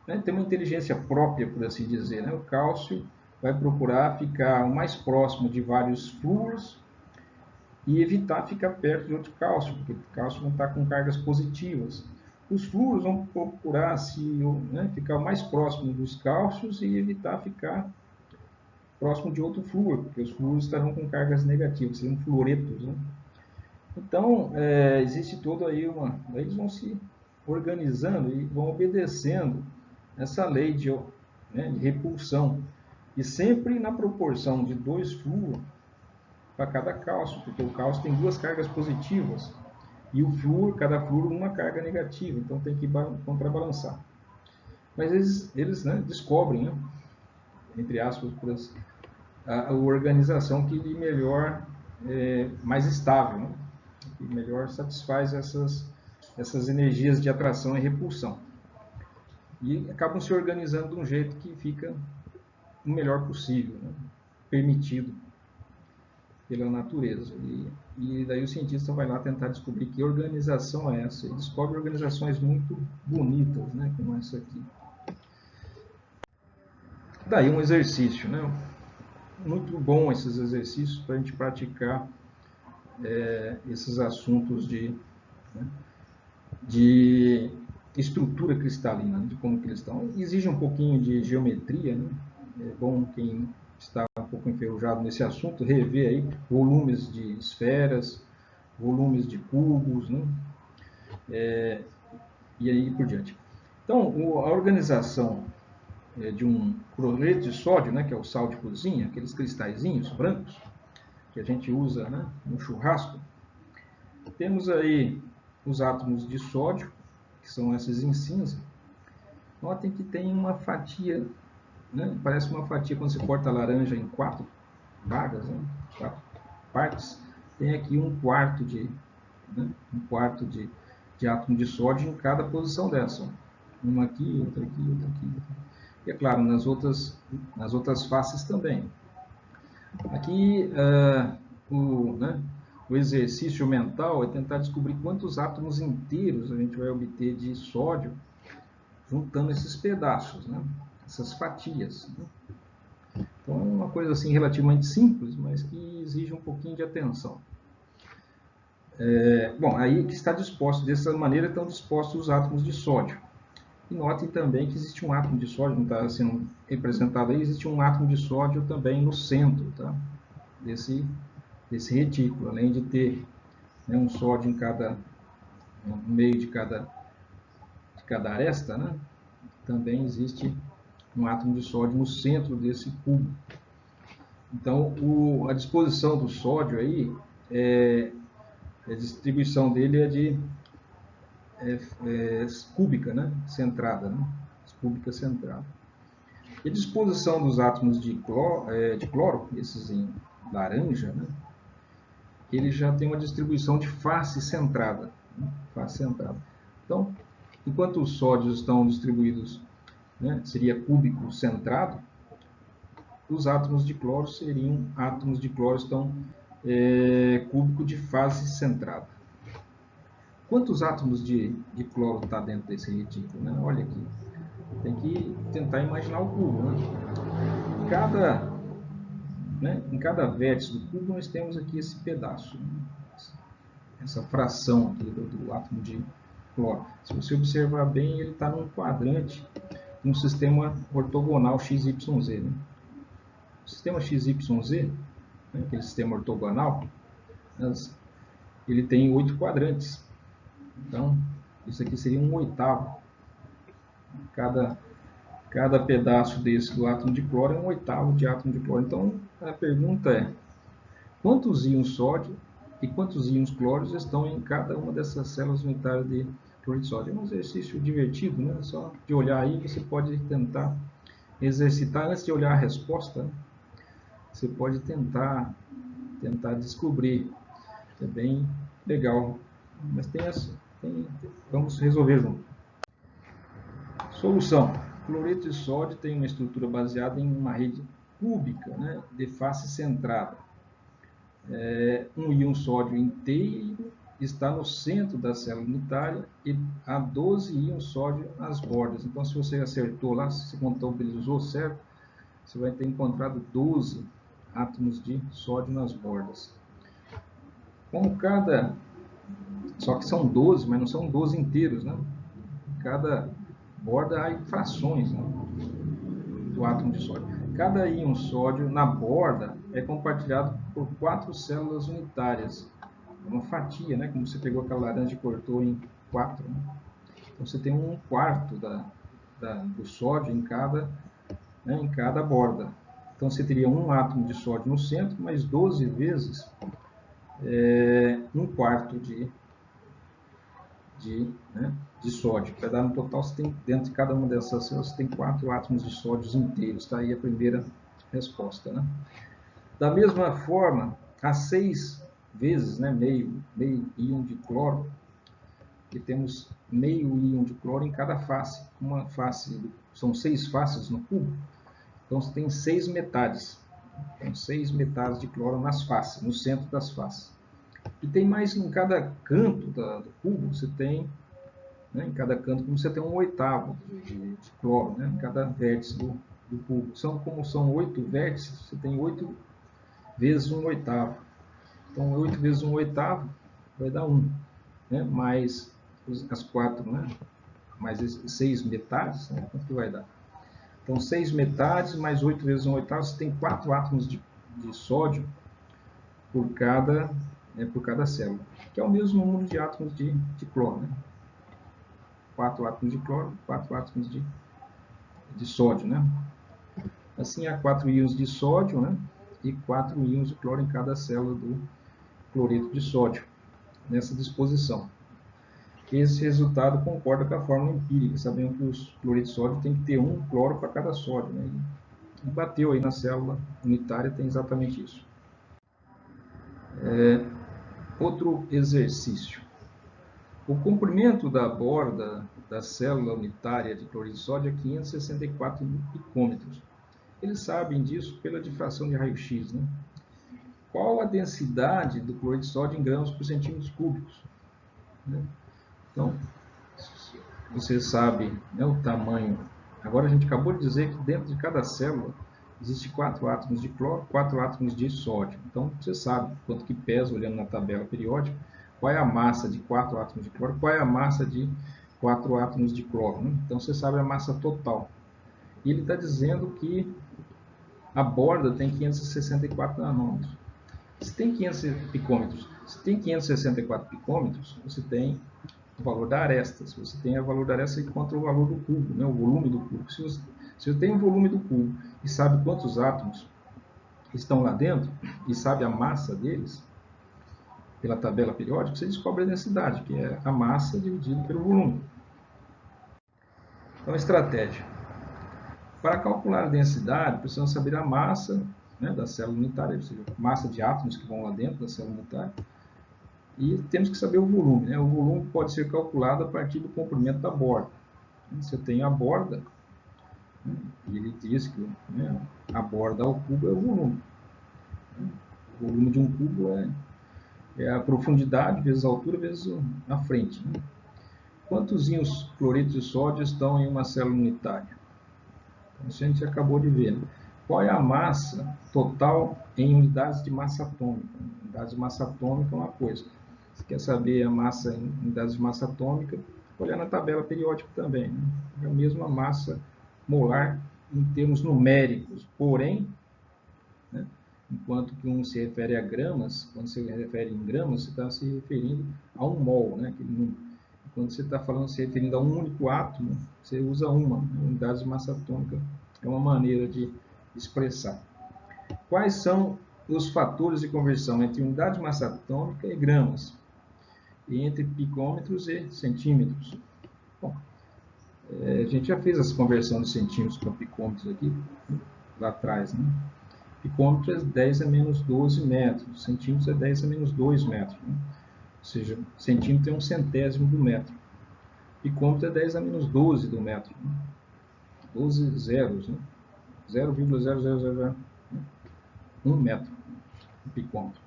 né, têm uma inteligência própria, por assim dizer. Né? O cálcio vai procurar ficar o mais próximo de vários fluoros e evitar ficar perto de outro cálcio, porque o cálcio não está com cargas positivas. Os fluoros vão procurar ficar o mais próximo dos cálcios e evitar ficar próximo de outro flúor, porque os flúoros estarão com cargas negativas, seriam fluoretos. Né? Então, existe todo aí eles vão se organizando e vão obedecendo essa lei de repulsão, e sempre na proporção de 2 flúor para cada cálcio, porque o cálcio tem 2 cargas positivas, e o flúor, cada flúor, uma carga negativa, então tem que contrabalançar. Mas eles né, descobrem, né, entre aspas, a organização que melhor, mais estável, né? Que melhor satisfaz essas energias de atração e repulsão. E acabam se organizando de um jeito que fica o melhor possível, né? Permitido pela natureza. E daí o cientista vai lá tentar descobrir que organização é essa. E descobre organizações muito bonitas, né? Como essa aqui. Daí um exercício, né? Muito bom esses exercícios para a gente praticar esses assuntos de estrutura cristalina, de como que eles estão. Exige um pouquinho de geometria, né? É bom quem está um pouco enferrujado nesse assunto rever aí volumes de esferas, volumes de cubos, né? E aí por diante. Então, a organização de um cloreto de sódio, né, que é o sal de cozinha, aqueles cristalzinhos brancos que a gente usa, né, no churrasco. Temos aí os átomos de sódio, que são esses em cinza. Notem que tem uma fatia, né, parece uma fatia quando você corta a laranja em 4 vagas, né, 4 partes. Tem aqui um quarto de átomo de sódio em cada posição dessa. Uma aqui, outra aqui, outra aqui. E é claro, nas outras faces também. Aqui, o exercício mental é tentar descobrir quantos átomos inteiros a gente vai obter de sódio juntando esses pedaços, né? Essas fatias. Né? Então, é uma coisa assim relativamente simples, mas que exige um pouquinho de atenção. Bom, aí que está disposto, dessa maneira estão dispostos os átomos de sódio. E notem também que existe um átomo de sódio, não está sendo representado aí, existe um átomo de sódio também no centro, tá? desse retículo, além de ter, né, um sódio no meio de cada cada aresta, né, também existe um átomo de sódio no centro desse cubo. Então, a disposição do sódio aí, a distribuição dele é cúbica, né, centrada, né, cúbica centrada. E a disposição dos átomos de cloro, esses em laranja, né, ele já tem uma distribuição de face centrada. Né, face centrada. Então, enquanto os sódios estão distribuídos, né, seria cúbico centrado, os átomos de cloro seriam átomos de cloro estão cúbico de face centrada. Quantos átomos de cloro está dentro desse retículo? Né? Olha aqui. Tem que tentar imaginar o cubo. Né? Em cada vértice do cubo nós temos aqui esse pedaço, né? Essa fração aqui do átomo de cloro. Se você observar bem, ele está num quadrante, num sistema ortogonal XYZ. Né? O sistema XYZ, né, aquele sistema ortogonal, ele tem 8 quadrantes. Então, isso aqui seria um oitavo. Cada pedaço desse do átomo de cloro é um oitavo de átomo de cloro. Então, a pergunta é, quantos íons sódio e quantos íons cloro estão em cada uma dessas células unitárias de cloreto de sódio? É um exercício divertido, né? Só de olhar aí, você pode tentar exercitar, antes de olhar a resposta, né? Você pode tentar descobrir. É bem legal. Mas vamos resolver junto. Solução. Cloreto de sódio tem uma estrutura baseada em uma rede cúbica, né, de face centrada. Um íon sódio inteiro está no centro da célula unitária e há 12 íons sódio nas bordas. Então, se você acertou lá, se você contabilizou certo, você vai ter encontrado 12 átomos de sódio nas bordas. Só que são 12, mas não são 12 inteiros, né? Cada borda há frações, né, do átomo de sódio. Cada íon sódio na borda é compartilhado por 4 células unitárias. Uma fatia, né? Como você pegou aquela laranja e cortou em 4. Né? Então você tem 1/4 do sódio em cada borda. Então você teria um átomo de sódio no centro, mas 12 vezes 1/4 de sódio. Para dar no total, você tem, dentro de cada uma dessas células, você tem 4 átomos de sódio inteiros. Está aí a primeira resposta. Né? Da mesma forma, há 6 vezes, né, meio íon de cloro, que temos meio íon de cloro em cada face. Uma face, são 6 faces no cubo, então você tem 6 metades. Então, 6 metades de cloro nas faces, no centro das faces. E tem mais em cada canto do cubo, você tem, né, em cada canto, como você tem um oitavo de cloro, né, em cada vértice do cubo. Como são 8 vértices, você tem 8 vezes 1/8. Então, 8 vezes 1/8 vai dar 1. Né, mais as 4, né, mais 6 metades, né, quanto que vai dar? Então, 6 metades mais 8 vezes 1/8, você tem 4 átomos de sódio por cada célula, que é o mesmo número de átomos de cloro. Né? 4 átomos de cloro, 4 átomos de sódio. Né? Assim, há 4 íons de sódio, né? E 4 íons de cloro em cada célula do cloreto de sódio, nessa disposição. Esse resultado concorda com a fórmula empírica, sabendo que os cloretos de sódio tem que ter 1 cloro para cada sódio. Né? E bateu aí na célula unitária, tem exatamente isso. Outro exercício. O comprimento da borda da célula unitária de cloreto de sódio é 564 picômetros. Eles sabem disso pela difração de raio-x. Né? Qual a densidade do cloreto de sódio em gramas por centímetros cúbicos? Né? Então, você sabe, né, o tamanho. Agora a gente acabou de dizer que dentro de cada célula existe 4 átomos de cloro, 4 átomos de sódio. Então, você sabe quanto que pesa, olhando na tabela periódica, qual é a massa de 4 átomos de cloro, qual é a massa de 4 átomos de cloro. Né? Então, você sabe a massa total. E ele está dizendo que a borda tem 564 nanômetros. Se tem 500 picômetros, se tem 564 picômetros, você tem o valor da aresta. Se você tem o valor da aresta, você encontra o valor do cubo, né? O volume do cubo. Se você tem o volume do cubo e sabe quantos átomos estão lá dentro, e sabe a massa deles, pela tabela periódica, você descobre a densidade, que é a massa dividido pelo volume. Então, estratégia. Para calcular a densidade, precisamos saber a massa, né, da célula unitária, ou seja, a massa de átomos que vão lá dentro da célula unitária, e temos que saber o volume. Né? O volume pode ser calculado a partir do comprimento da borda. Se eu tenho a borda, né, e ele diz que, né, a borda ao cubo é o volume. O volume de um cubo é a profundidade vezes a altura vezes a frente. Né? Quantos íons cloreto de sódio estão em uma célula unitária? Então, isso a gente acabou de ver. Né? Qual é a massa total em unidades de massa atômica? Unidades de massa atômica é uma coisa. Se quer saber a massa em unidades de massa atômica, olhar na tabela periódica também. Né? É a mesma massa molar em termos numéricos, porém, né, enquanto que um se refere a gramas, quando se refere em gramas, você está se referindo a um mol, né, aquele número. Quando você está falando, se referindo a um único átomo, você usa uma, né, unidades de massa atômica. É uma maneira de expressar. Quais são os fatores de conversão entre unidade de massa atômica e gramas? E entre picômetros e centímetros? Bom, a gente já fez essa conversão de centímetros para picômetros aqui, lá atrás, né? Picômetro é 10 a menos 12 metros, centímetros é 10 a menos 2 metros, né? Ou seja, centímetro é um centésimo do metro. Picômetro é 10 a menos 12 do metro, né? 12 zeros, né? 0,0001 metro, picômetro.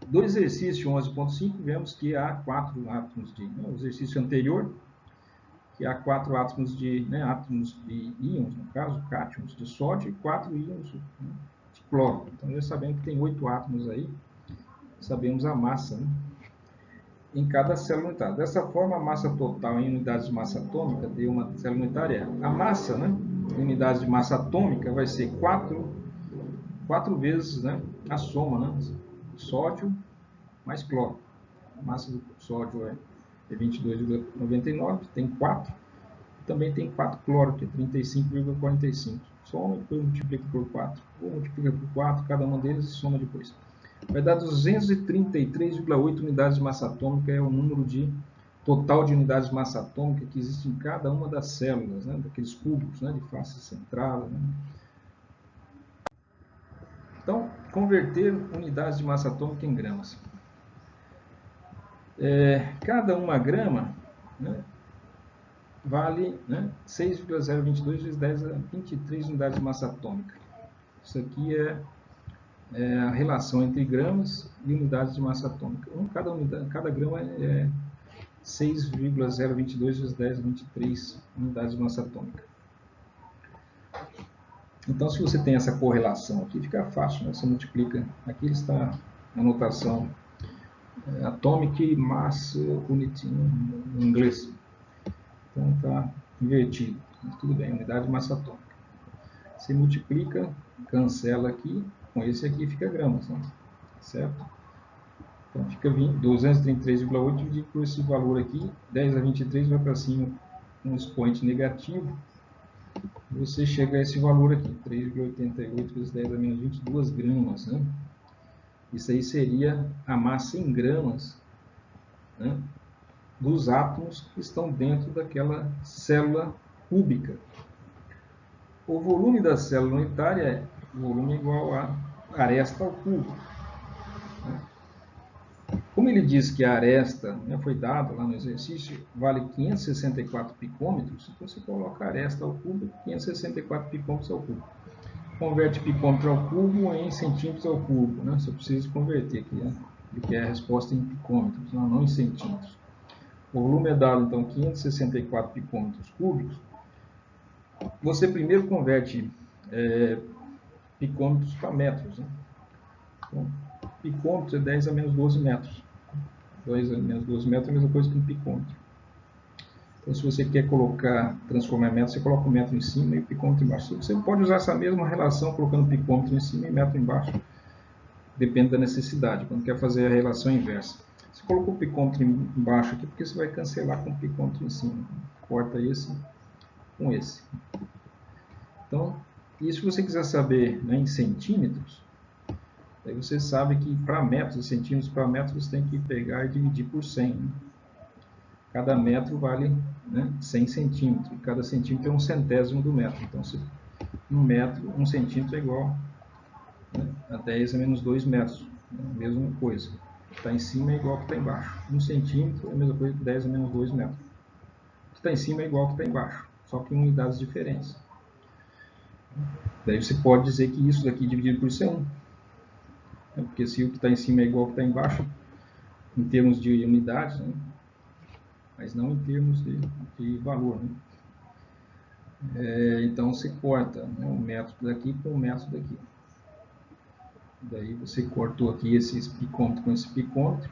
Do exercício 11.5, vemos que há 4 átomos de... Né, o exercício anterior, que há 4 átomos de, né, átomos de íons, no caso, cátions de sódio, e 4 íons, né, de cloro. Então, já sabemos que tem 8 átomos aí, sabemos a massa, né, em cada célula unitária. Dessa forma, a massa total em unidades de massa atômica de uma célula unitária, a massa, né, em unidades de massa atômica vai ser 4 vezes, né, a soma, né, sódio mais cloro. A massa do sódio é 22,99, tem 4. Também tem 4 cloro, que é 35,45. Soma e depois multiplica por 4. Ou multiplica por 4 cada um deles e soma depois. Vai dar 233,8 unidades de massa atômica, é o número de total de unidades de massa atômica que existe em cada uma das células, né, daqueles cubos, né, de face centrada. Né. Então, converter unidades de massa atômica em gramas. Cada 1 grama, né, vale, né, 6,022 vezes 10 a 23 unidades de massa atômica. Isso aqui é a relação entre gramas e unidades de massa atômica. Cada grama é 6,022 vezes 10 a 23 unidades de massa atômica. Então, se você tem essa correlação aqui, fica fácil, né? Você multiplica. Aqui está a notação Atomic Mass Unit em inglês. Então está invertido. Mas tudo bem, unidade de massa atômica. Você multiplica, cancela aqui, com esse aqui fica gramas, né? Certo? Então fica 233,8 dividido por esse valor aqui, 10 a 23 vai para cima um expoente negativo, você chega a esse valor aqui, 3,88 vezes 10 a menos 22 gramas, né? Isso aí seria a massa em gramas, né, dos átomos que estão dentro daquela célula cúbica. O volume da célula unitária é volume igual a aresta ao cubo. Como ele diz que a aresta, né, foi dada lá no exercício, vale 564 picômetros, então você coloca a aresta ao cubo, 564 picômetros ao cubo. Converte picômetro ao cubo em centímetros ao cubo, né? Você precisa converter aqui, né, que é a resposta em picômetros, não em centímetros. O volume é dado, então, 564 picômetros cúbicos. Você primeiro converte picômetros para metros, né? Então, picômetro é 10 a menos 12 metros. 2 a menos 12 metros é a mesma coisa que um picômetro. Então, se você quer transformar em metro, você coloca o metro em cima e o picômetro embaixo. Você pode usar essa mesma relação colocando picômetro em cima e metro embaixo. Depende da necessidade, quando quer fazer a relação inversa. Você colocou o picômetro embaixo aqui porque você vai cancelar com o picômetro em cima. Corta esse com esse. Então, e se você quiser saber, né, em centímetros, aí você sabe que para metros, centímetros para metros, você tem que pegar e dividir por 100. Né? Cada metro vale, né, 100 centímetros. E cada centímetro é um centésimo do metro. Então, se um metro, um centímetro é igual, né, a 10 a menos 2 metros. Né? Mesma coisa. O que está em cima é igual ao que está embaixo. 1 centímetro é a mesma coisa que 10 a menos 2 metros. O que está em cima é igual ao que está embaixo, só que em unidades diferentes. Daí você pode dizer que isso daqui dividido por isso é 1. Porque se o que está em cima é igual ao que está embaixo, em termos de unidades, né? Mas não em termos de valor. Né? Então você corta, né, o método daqui com o método daqui. Daí você cortou aqui esse picômetro com esse picômetro.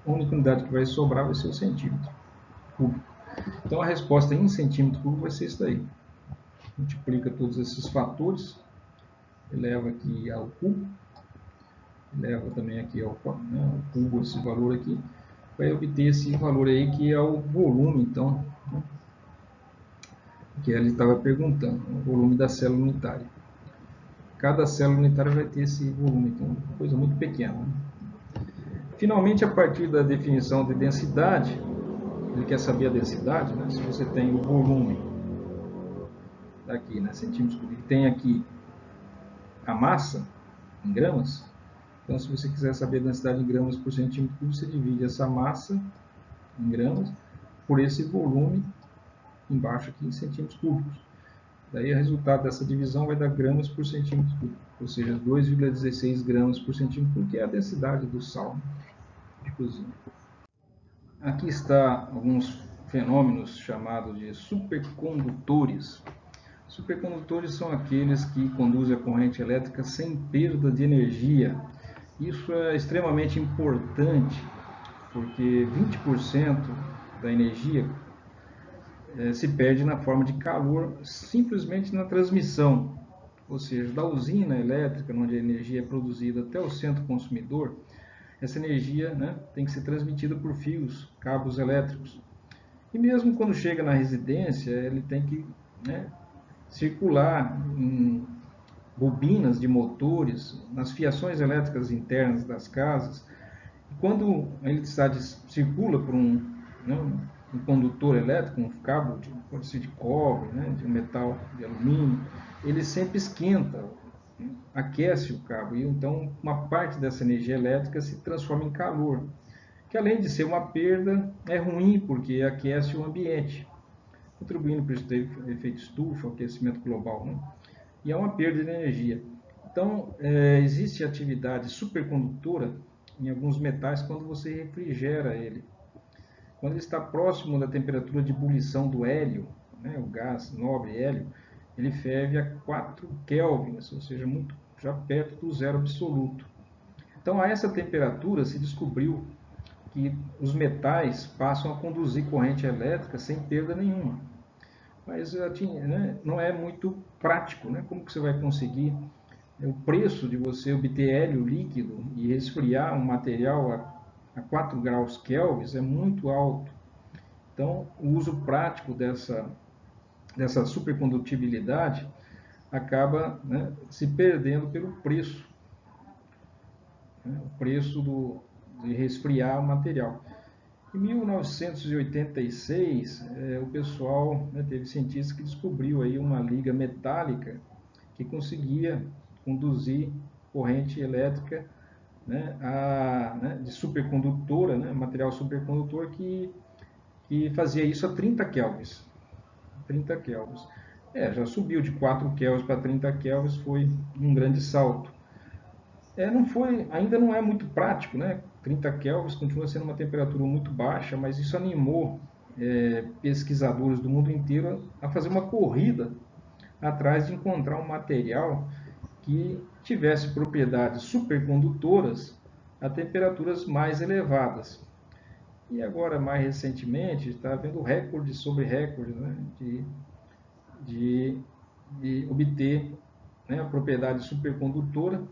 A única unidade que vai sobrar vai ser o centímetro cúbico. Então a resposta em centímetro cúbico vai ser isso daí. Multiplica todos esses fatores, eleva aqui ao cubo, eleva também aqui ao, né, ao cubo esse valor aqui, vai obter esse valor aí que é o volume, então, né, que ele estava perguntando, o volume da célula unitária. Cada célula unitária vai ter esse volume, então, coisa muito pequena. Né? Finalmente, a partir da definição de densidade, ele quer saber a densidade, né? Se você tem o volume daqui, né, centímetros cúbicos, e tem aqui a massa em gramas, então se você quiser saber a densidade em gramas por centímetro cúbico, você divide essa massa em gramas por esse volume embaixo aqui em centímetros cúbicos. Daí o resultado dessa divisão vai dar gramas por centímetro cúbico, ou seja, 2,16 gramas por centímetro cúbico, que é a densidade do sal de cozinha. Aqui está alguns fenômenos chamados de supercondutores. Supercondutores são aqueles que conduzem a corrente elétrica sem perda de energia. Isso é extremamente importante, porque 20% da energia se perde na forma de calor, simplesmente na transmissão, ou seja, da usina elétrica, onde a energia é produzida, até o centro consumidor. Essa energia, né, tem que ser transmitida por fios, cabos elétricos. E mesmo quando chega na residência, ele tem que, né, circular em bobinas de motores, nas fiações elétricas internas das casas. E quando a eletricidade circula por né, um condutor elétrico, um cabo, pode ser de cobre, né, de um metal de alumínio, ele sempre esquenta, aquece o cabo, e então uma parte dessa energia elétrica se transforma em calor, que além de ser uma perda, é ruim porque aquece o ambiente, contribuindo para o efeito estufa, aquecimento global, né? E é uma perda de energia. Então, existe atividade supercondutora em alguns metais quando você refrigera ele. Quando ele está próximo da temperatura de ebulição do hélio, né, o gás nobre hélio, ele ferve a 4 kelvins, ou seja, muito já perto do zero absoluto. Então, a essa temperatura se descobriu que os metais passam a conduzir corrente elétrica sem perda nenhuma. Mas né, não é muito prático, né? Como que você vai conseguir o preço de você obter hélio líquido e resfriar um material a 4 graus Kelvin é muito alto. Então, o uso prático dessa supercondutibilidade acaba, né, se perdendo pelo preço, né, o preço de resfriar o material. Em 1986, o pessoal, né, teve cientistas que descobriu aí uma liga metálica que conseguia conduzir corrente elétrica, né, né, de supercondutora, né, material supercondutor que fazia isso a 30 kelvins. 30 kelvins. Já subiu de 4 kelvins para 30 kelvins, foi um grande salto. Não foi, ainda não é muito prático, né? 30 kelvins continua sendo uma temperatura muito baixa, mas isso animou pesquisadores do mundo inteiro a fazer uma corrida atrás de encontrar um material que tivesse propriedades supercondutoras a temperaturas mais elevadas. E agora, mais recentemente, está havendo recorde sobre recorde, né, de obter, né, a propriedade supercondutora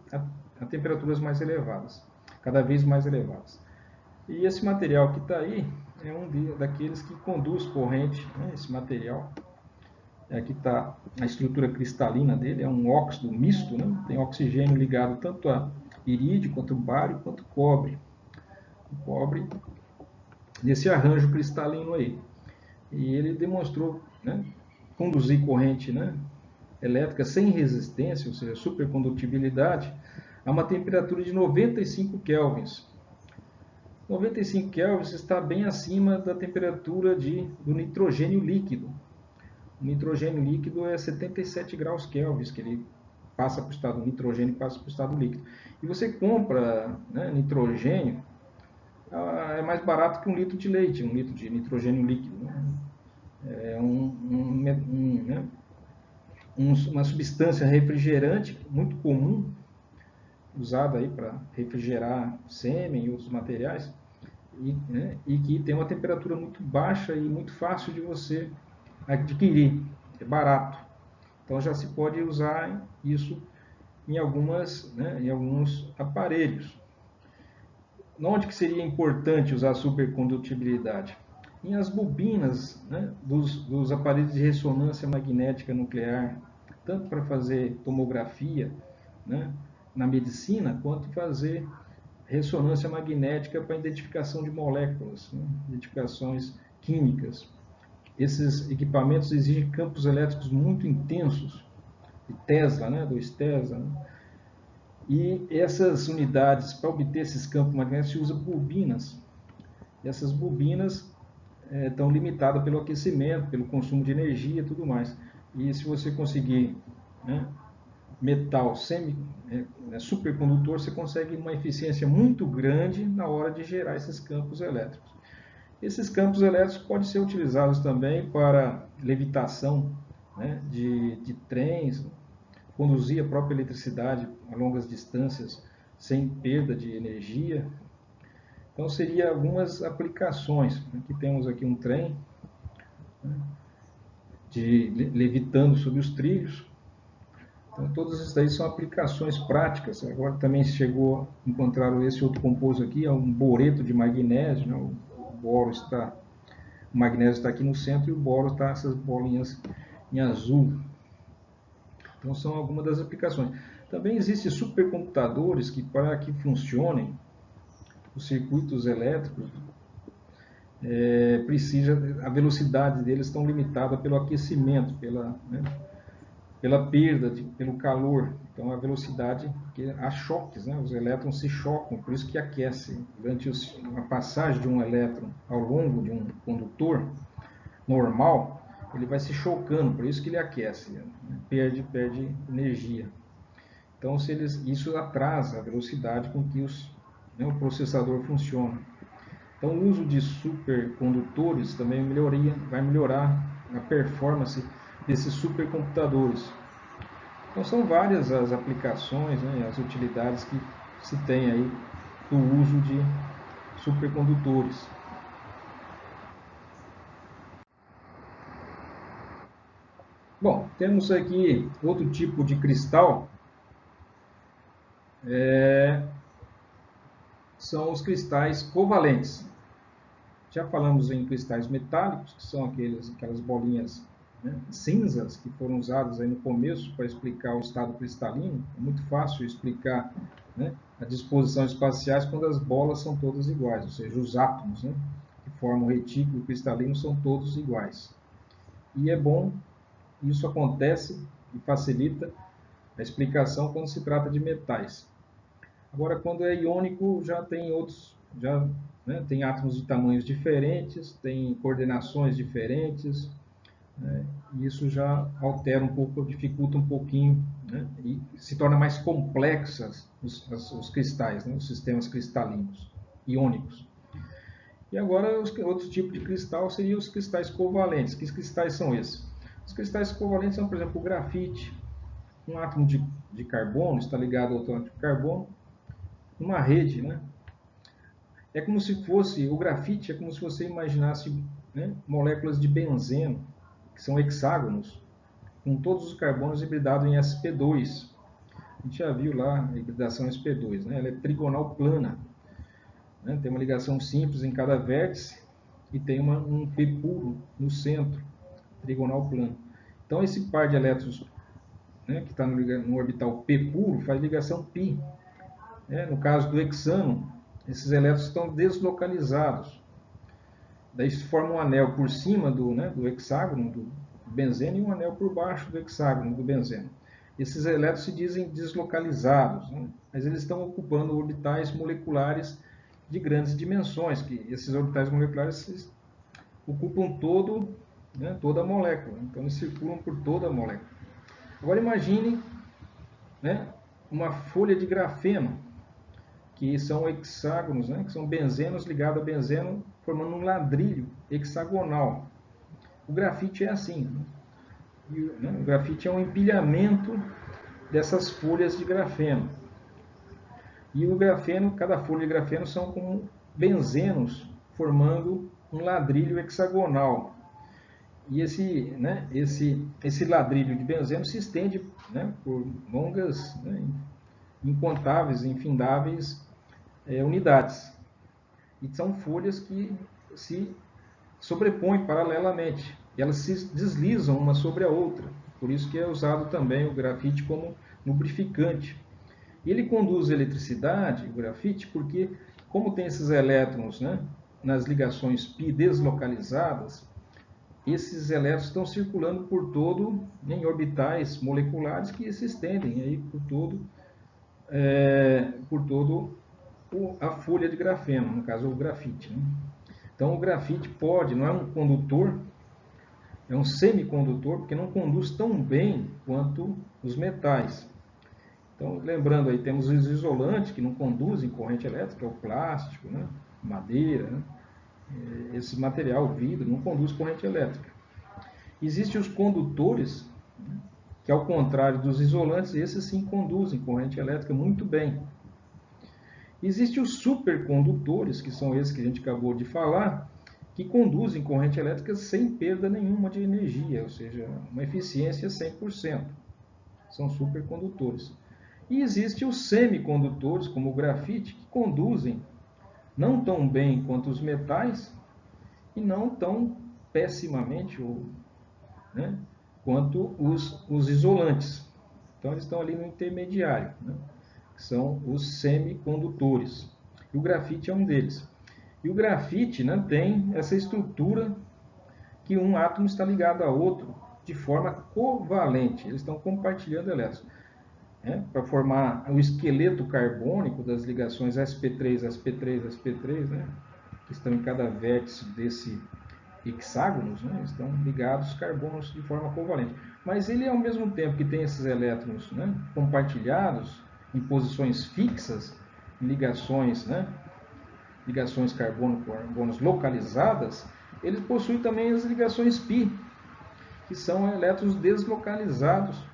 a temperaturas mais elevadas, cada vez mais elevadas. E esse material que está aí é daqueles que conduz corrente, né? Esse material. Aqui está a estrutura cristalina dele, é um óxido misto, né? Tem oxigênio ligado tanto a irídio, quanto bário, quanto cobre. O cobre nesse arranjo cristalino aí. E ele demonstrou, né, conduzir corrente, né, elétrica sem resistência, ou seja, supercondutibilidade, a uma temperatura de 95 kelvins. 95 kelvins está bem acima da temperatura do nitrogênio líquido. O nitrogênio líquido é 77 graus kelvins, que ele passa para o estado, o nitrogênio passa para o estado líquido. E você compra, né, nitrogênio, é mais barato que 1 litro de leite, 1 litro de nitrogênio líquido. Né? É né, uma substância refrigerante muito comum, usada aí para refrigerar sêmen e outros materiais, né, e que tem uma temperatura muito baixa e muito fácil de você adquirir, é barato. Então já se pode usar isso em alguns aparelhos. Onde que seria importante usar a supercondutibilidade? Em as bobinas, né, dos aparelhos de ressonância magnética nuclear, tanto para fazer tomografia, né, na medicina, quanto fazer ressonância magnética para identificação de moléculas, né, identificações químicas. Esses equipamentos exigem campos elétricos muito intensos, de Tesla, né, 2 Tesla, né? E essas unidades, para obter esses campos magnéticos, se usa bobinas. E essas bobinas estão limitadas pelo aquecimento, pelo consumo de energia e tudo mais. E se você conseguir, né, metal supercondutor, você consegue uma eficiência muito grande na hora de gerar esses campos elétricos. Esses campos elétricos podem ser utilizados também para levitação, né, de trens, conduzir a própria eletricidade a longas distâncias sem perda de energia. Então, seria algumas aplicações. Aqui temos aqui um trem, né, levitando sobre os trilhos. Então, todas essas daí são aplicações práticas. Agora também chegou, encontraram esse outro composto aqui, é um boreto de magnésio, né? O magnésio está aqui no centro e o boro está essas bolinhas em azul. Então são algumas das aplicações. Também existem supercomputadores que, para que funcionem os circuitos elétricos, a velocidade deles estão limitada pelo aquecimento, pela perda, pelo calor. Então a velocidade, há choques, né? Os elétrons se chocam, por isso que aquece. Durante a passagem de um elétron ao longo de um condutor normal, ele vai se chocando, por isso que ele aquece, né? perde energia. Então isso atrasa a velocidade com que o processador funciona. Então o uso de supercondutores também vai melhorar a performance desses supercomputadores. Então são várias as aplicações, né, as utilidades que se tem aí do uso de supercondutores. Bom, temos aqui outro tipo de cristal, são os cristais covalentes. Já falamos em cristais metálicos, que são aquelas bolinhas, né, cinzas, que foram usadas aí no começo para explicar o estado cristalino. É muito fácil explicar, né, a disposição espaciais quando as bolas são todas iguais, ou seja, os átomos, né, que formam o retículo cristalino são todos iguais. E é bom, isso acontece e facilita a explicação quando se trata de metais. Agora, quando é iônico, já tem outros, né, tem átomos de tamanhos diferentes, tem coordenações diferentes, né, e isso já altera um pouco, dificulta um pouquinho, né, e se torna mais complexas os cristais, né, os sistemas cristalinos, iônicos. E agora, outro tipo de cristal seriam os cristais covalentes. Que cristais são esses? Os cristais covalentes são, por exemplo, o grafite. Um átomo de carbono está ligado ao outro átomo de carbono numa rede, né? É como se fosse, o grafite é como se você imaginasse, né, moléculas de benzeno, que são hexágonos, com todos os carbonos hibridados em sp2. A gente já viu lá a hibridação sp2, né? Ela é trigonal plana. né? Tem uma ligação simples em cada vértice e tem um P puro no centro, trigonal plano. Então esse par de elétrons, né, que está no orbital P puro faz ligação π. No caso do hexano, esses elétrons estão deslocalizados. Daí se forma um anel por cima do hexágono do benzeno e um anel por baixo do hexágono do benzeno. Esses elétrons se dizem deslocalizados, né? Mas eles estão ocupando orbitais moleculares de grandes dimensões, que esses orbitais moleculares ocupam toda a molécula. Então eles circulam por toda a molécula. Agora imagine, né, uma folha de grafeno, que são hexágonos, né, que são benzenos ligados a benzeno, formando um ladrilho hexagonal. O grafite é assim. Né? O grafite é um empilhamento dessas folhas de grafeno. E o grafeno, cada folha de grafeno são como benzenos formando um ladrilho hexagonal. E esse ladrilho de benzeno se estende, né, por longas, né, incontáveis, infindáveis unidades. E são folhas que se sobrepõem paralelamente. E elas se deslizam uma sobre a outra. Por isso que é usado também o grafite como lubrificante. E ele conduz eletricidade, o grafite, porque como tem esses elétrons, né, nas ligações π deslocalizadas, esses elétrons estão circulando por todo, em orbitais moleculares que se estendem aí por todo a folha de grafeno, no caso o grafite. Né? Então o grafite não é um condutor, é um semicondutor, porque não conduz tão bem quanto os metais. Então, lembrando aí, temos os isolantes que não conduzem corrente elétrica, que é o plástico, né? Madeira, né? Esse material, vidro, não conduz corrente elétrica. Existem os condutores, né, que ao contrário dos isolantes, esses sim conduzem corrente elétrica muito bem. Existem os supercondutores, que são esses que a gente acabou de falar, que conduzem corrente elétrica sem perda nenhuma de energia, ou seja, uma eficiência 100%. São supercondutores. E existem os semicondutores, como o grafite, que conduzem não tão bem quanto os metais e não tão pessimamente né, quanto os isolantes. Então eles estão ali no intermediário, né, que são os semicondutores. E o grafite é um deles. E o grafite, né, tem essa estrutura que um átomo está ligado a outro de forma covalente. Eles estão compartilhando elétrons. Para formar o esqueleto carbônico das ligações sp3, sp3, sp3, né, que estão em cada vértice desse hexágonos, né, estão ligados carbonos de forma covalente. Mas ele, ao mesmo tempo que tem esses elétrons, né, compartilhados em posições fixas, ligações carbono-carbonos localizadas, ele possui também as ligações π, que são elétrons deslocalizados,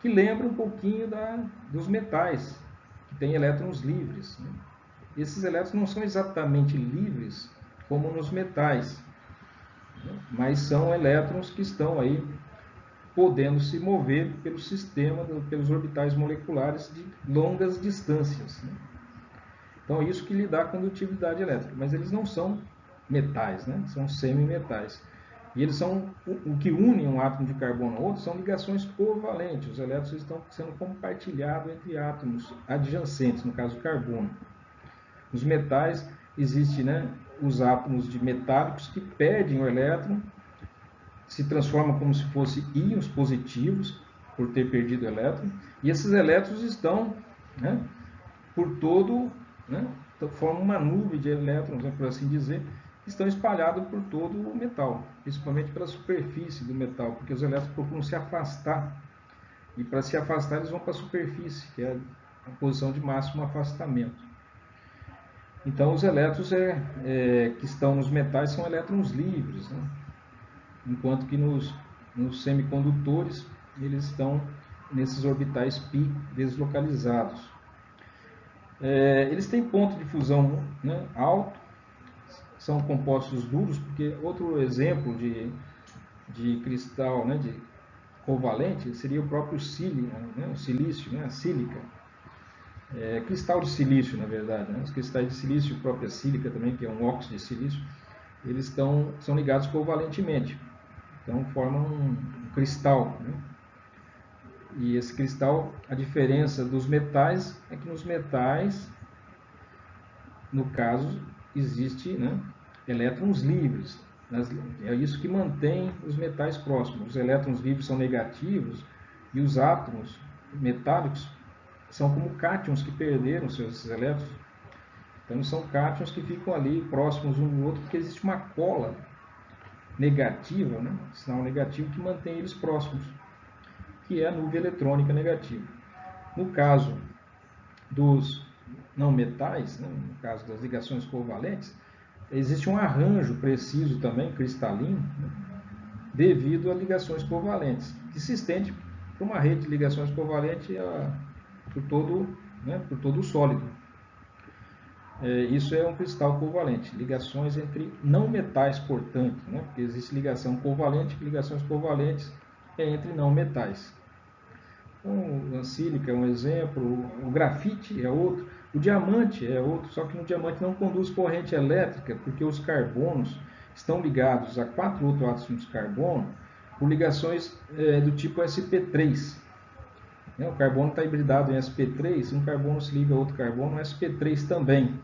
que lembra um pouquinho dos metais, que tem elétrons livres. Né? Esses elétrons não são exatamente livres como nos metais, né? Mas são elétrons que estão aí podendo se mover pelo sistema, pelos orbitais moleculares de longas distâncias. Né? Então, é isso que lhe dá condutividade elétrica. Mas eles não são metais, né? São semimetais. E eles são o que une um átomo de carbono ao outro, são ligações covalentes. Os elétrons estão sendo compartilhados entre átomos adjacentes, no caso carbono. Nos metais existem, né, os átomos de metálicos que perdem o elétron, se transformam como se fossem íons positivos por ter perdido o elétron, e esses elétrons estão, né, por todo, né, formam uma nuvem de elétrons, né, por assim dizer, estão espalhados por todo o metal, principalmente pela superfície do metal, porque os elétrons procuram se afastar, e para se afastar eles vão para a superfície, que é a posição de máximo afastamento. Então os elétrons que estão nos metais são elétrons livres, né? Enquanto que nos semicondutores eles estão nesses orbitais π deslocalizados. Eles têm ponto de fusão, né, alto, são compostos duros, porque outro exemplo de cristal, né, de covalente seria o próprio sílio, né, o silício, né, a sílica. cristal de silício, na verdade, né? Os cristais de silício, própria sílica também, que é um óxido de silício, eles são ligados covalentemente, então formam um cristal, né? E esse cristal, a diferença dos metais é que nos metais, no caso, existe, né, elétrons livres. É isso que mantém os metais próximos. Os elétrons livres são negativos e os átomos metálicos são como cátions que perderam seus elétrons. Então são cátions que ficam ali próximos um do outro porque existe uma cola negativa, né, sinal negativo, que mantém eles próximos, que é a nuvem eletrônica negativa. No caso dos não metais, né, no caso das ligações covalentes, existe um arranjo preciso também, cristalino, né, devido a ligações covalentes, que se estende para uma rede de ligações covalentes por todo o sólido. Isso é um cristal covalente, ligações entre não metais, portanto, né, porque existe ligação covalente, ligações covalentes entre não metais. Então, a sílica é um exemplo, o grafite é outro, o diamante é outro, só que no diamante não conduz corrente elétrica, porque os carbonos estão ligados a 4 outros átomos de carbono por ligações do tipo sp3. O carbono está hibridado em sp3, um carbono se liga a outro carbono, sp3 também.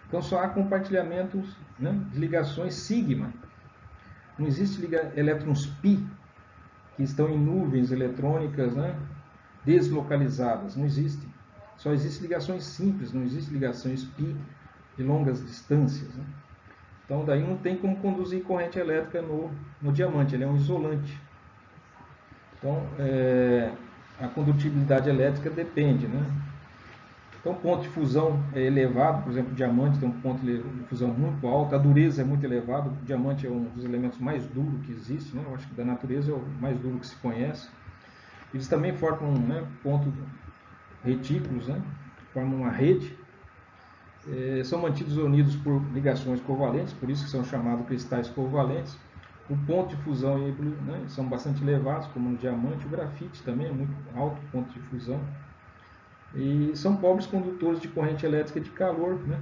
Então só há compartilhamentos, né, de ligações sigma. Não existe elétrons pi que estão em nuvens eletrônicas, né, deslocalizadas. Não existe. Só existem ligações simples, não existe ligações pi de longas distâncias, né? Então daí não tem como conduzir corrente elétrica no diamante, ele é um isolante. Então a condutibilidade elétrica depende, né? Então o ponto de fusão é elevado, por exemplo, o diamante tem um ponto de fusão muito alto, a dureza é muito elevada, o diamante é um dos elementos mais duros que existe, né? Eu acho que da natureza é o mais duro que se conhece. Eles também formam, né, ponto retículos, né, formam uma rede, são mantidos unidos por ligações covalentes, por isso que são chamados cristais covalentes. O ponto de fusão e híbrido, né, são bastante elevados, como no diamante. O grafite também é muito alto ponto de fusão. E são pobres condutores de corrente elétrica de calor, né?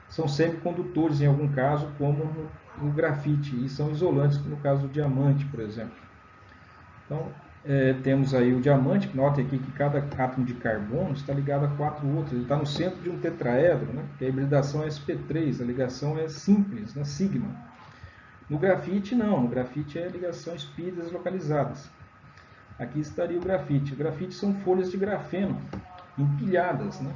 São semicondutores em algum caso, como no grafite, e são isolantes, no caso do diamante, por exemplo. Então, temos aí o diamante, note aqui que cada átomo de carbono está ligado a 4 outros, ele está no centro de um tetraedro, né? Que a hibridação é sp3, a ligação é simples, né? Sigma. No grafite não, no grafite é ligações pi deslocalizadas. Aqui estaria o grafite. O grafite são folhas de grafeno empilhadas, né?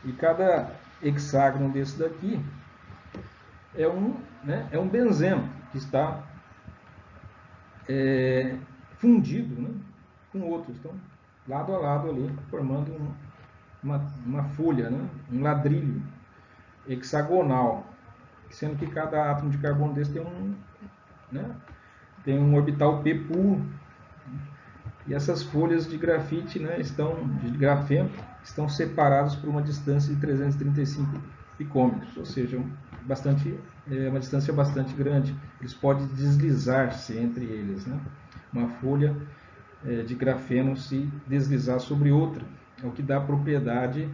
E cada hexágono desse daqui é um benzeno que está fundido, né, com outros, então lado a lado ali, formando uma folha, né, um ladrilho hexagonal, sendo que cada átomo de carbono desse tem um orbital p puro, e essas folhas de grafite, né, de grafeno, estão separadas por uma distância de 335 picômetros, ou seja, uma distância bastante grande. Eles podem deslizar-se entre eles, né? Uma folha de grafeno se deslizar sobre outra, é o que dá propriedade,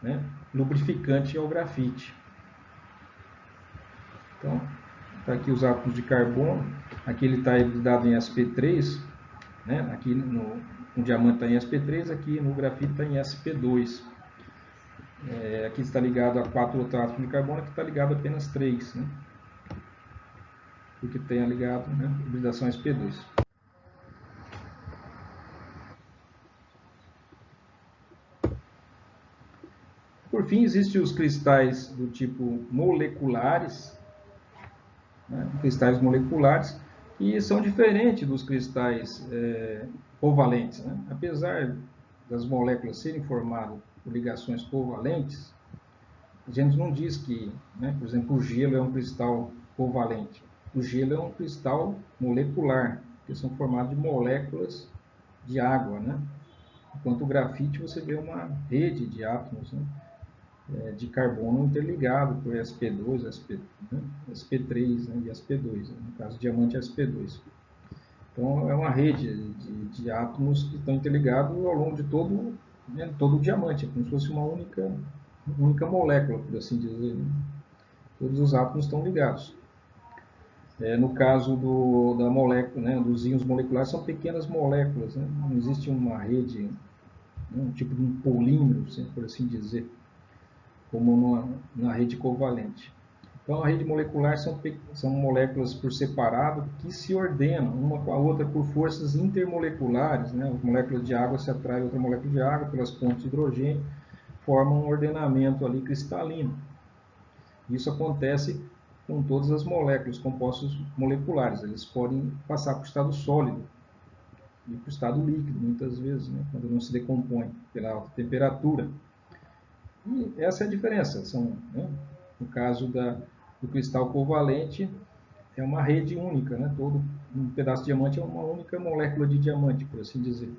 né, lubrificante ao grafite. Então, está aqui os átomos de carbono, aqui ele está hibridado em sp3, né? Aqui no diamante está em sp3, aqui no grafite está em sp2. Aqui está ligado a 4 outros átomos de carbono, aqui está ligado a apenas 3, né? Porque tem ligado, né, hibridação sp2. Por fim, existem os cristais do tipo moleculares, né, cristais moleculares, que são diferentes dos cristais covalentes, né? Apesar das moléculas serem formadas por ligações covalentes, a gente não diz que, né, por exemplo, o gelo é um cristal covalente. O gelo é um cristal molecular, que são formados de moléculas de água, né? Enquanto o grafite você vê uma rede de átomos, né, de carbono interligado por sp2, sp3, né, e sp2. No caso, diamante é sp2. Então, é uma rede de átomos que estão interligados ao longo de todo né, todo o diamante, é como se fosse uma única molécula, por assim dizer, né? Todos os átomos estão ligados. No caso da molécula, né, dos íons moleculares, são pequenas moléculas, né? Não existe uma rede, né, um tipo de um polímero, por assim dizer, como na rede covalente. Então, a rede molecular são moléculas por separado que se ordenam uma com a outra por forças intermoleculares, né? As moléculas de água se atraem a outra molécula de água pelas pontes de hidrogênio, formam um ordenamento ali cristalino. Isso acontece com todas as moléculas, compostos moleculares. Eles podem passar para o estado sólido e para o estado líquido, muitas vezes, né? Quando não se decompõe pela alta temperatura. E essa é a diferença. Né? No caso do cristal covalente, é uma rede única, né? Todo um pedaço de diamante é uma única molécula de diamante, por assim dizer.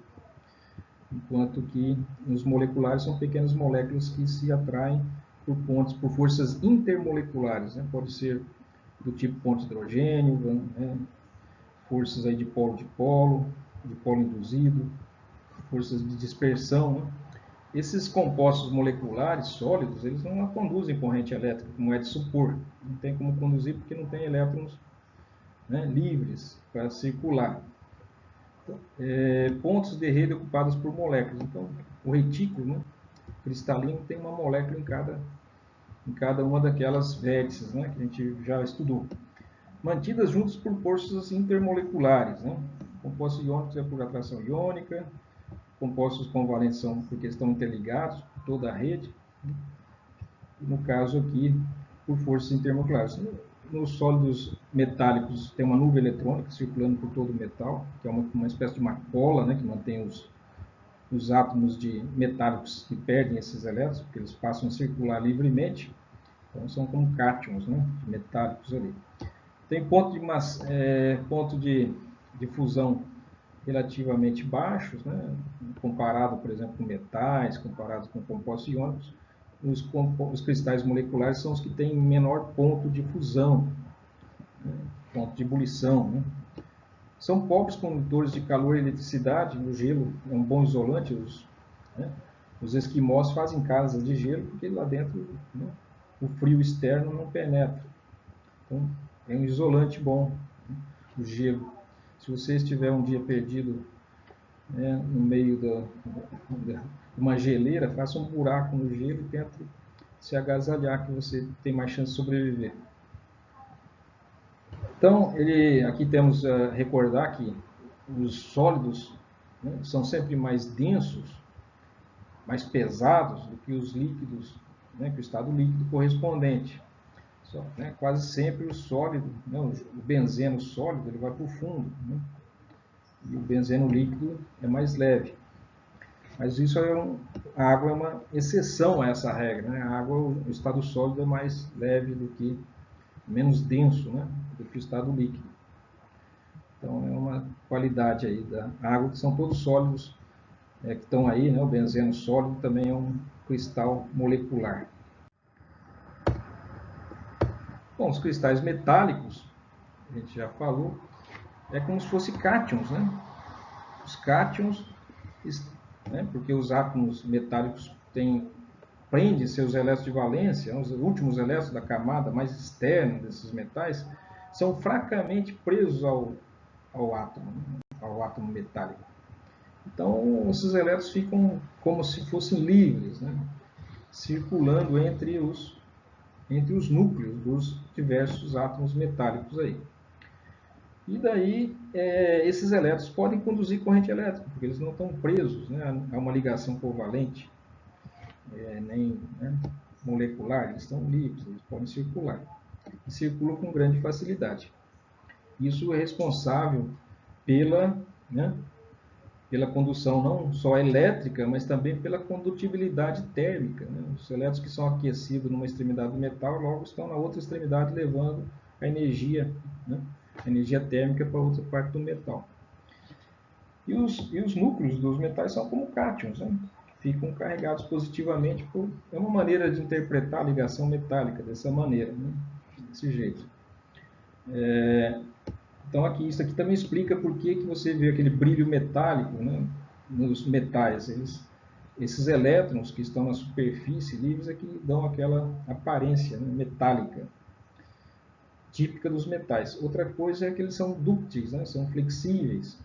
Enquanto que os moleculares são pequenas moléculas que se atraem por forças intermoleculares, né? Pode ser do tipo ponto de hidrogênio, né? Forças aí de polo induzido, forças de dispersão, né? Esses compostos moleculares sólidos, eles não conduzem corrente elétrica, como é de supor. Não tem como conduzir porque não tem elétrons, né, livres para circular. Então, pontos de rede ocupados por moléculas. Então, o retículo, né, cristalino tem uma molécula em cada uma daquelas vértices, né, que a gente já estudou. Mantidas juntas por forças intermoleculares. Né? Compostos iônicos é por atração iônica, compostos covalentes são porque estão interligados, toda a rede. No caso aqui, por forças intermoleculares. Nos sólidos metálicos tem uma nuvem eletrônica circulando por todo o metal, que é uma espécie de uma cola, né, que mantém os átomos de metálicos que perdem esses elétrons, porque eles passam a circular livremente. Então são como cátions, né, metálicos ali. Tem ponto de fusão relativamente baixos, né, comparado, por exemplo, com metais, comparado com compostos iônicos. Os cristais moleculares são os que têm menor ponto de fusão, né, ponto de ebulição. Né. São pobres condutores de calor e eletricidade. O gelo é um bom isolante. Os esquimós fazem casas de gelo porque lá dentro, né, o frio externo não penetra. Então, é um isolante bom, né, o gelo. Se você estiver um dia perdido, né, no meio de uma geleira, faça um buraco no gelo e tente se agasalhar, que você tem mais chance de sobreviver. Então, aqui temos a recordar que os sólidos, né, são sempre mais densos, mais pesados do que os líquidos, né, que o estado líquido correspondente. Né, quase sempre o sólido, né, o benzeno sólido, ele vai para o fundo, né, e o benzeno líquido é mais leve. Mas isso a água é uma exceção a essa regra. Né? A água, o estado sólido é mais leve do que, menos denso, né, do que o estado líquido. Então é uma qualidade aí da água, que são todos sólidos, que estão aí, né? O benzeno sólido também é um cristal molecular. Bom, os cristais metálicos, a gente já falou, é como se fossem cátions, né? Os cátions, né, porque os átomos metálicos prendem seus elétrons de valência, os últimos elétrons da camada mais externa desses metais, são fracamente presos ao átomo metálico. Então, esses elétrons ficam como se fossem livres, né, circulando entre os núcleos dos diversos átomos metálicos aí. E daí, esses elétrons podem conduzir corrente elétrica, porque eles não estão presos, né, a uma ligação covalente, nem, né, molecular, eles estão livres, eles podem circular. E circulam com grande facilidade. Isso é responsável né, pela condução não só elétrica, mas também pela condutibilidade térmica. Né? Os elétrons que são aquecidos numa extremidade do metal, logo estão na outra extremidade levando a energia, né, a energia térmica para outra parte do metal. E os núcleos dos metais são como cátions, né? Ficam carregados positivamente. É uma maneira de interpretar a ligação metálica dessa maneira, né? Desse jeito. Então isso aqui também explica por que você vê aquele brilho metálico, né, nos metais. Eles esses elétrons que estão na superfície livres é que dão aquela aparência, né, metálica, típica dos metais. Outra coisa é que eles são dúcteis, né, são flexíveis.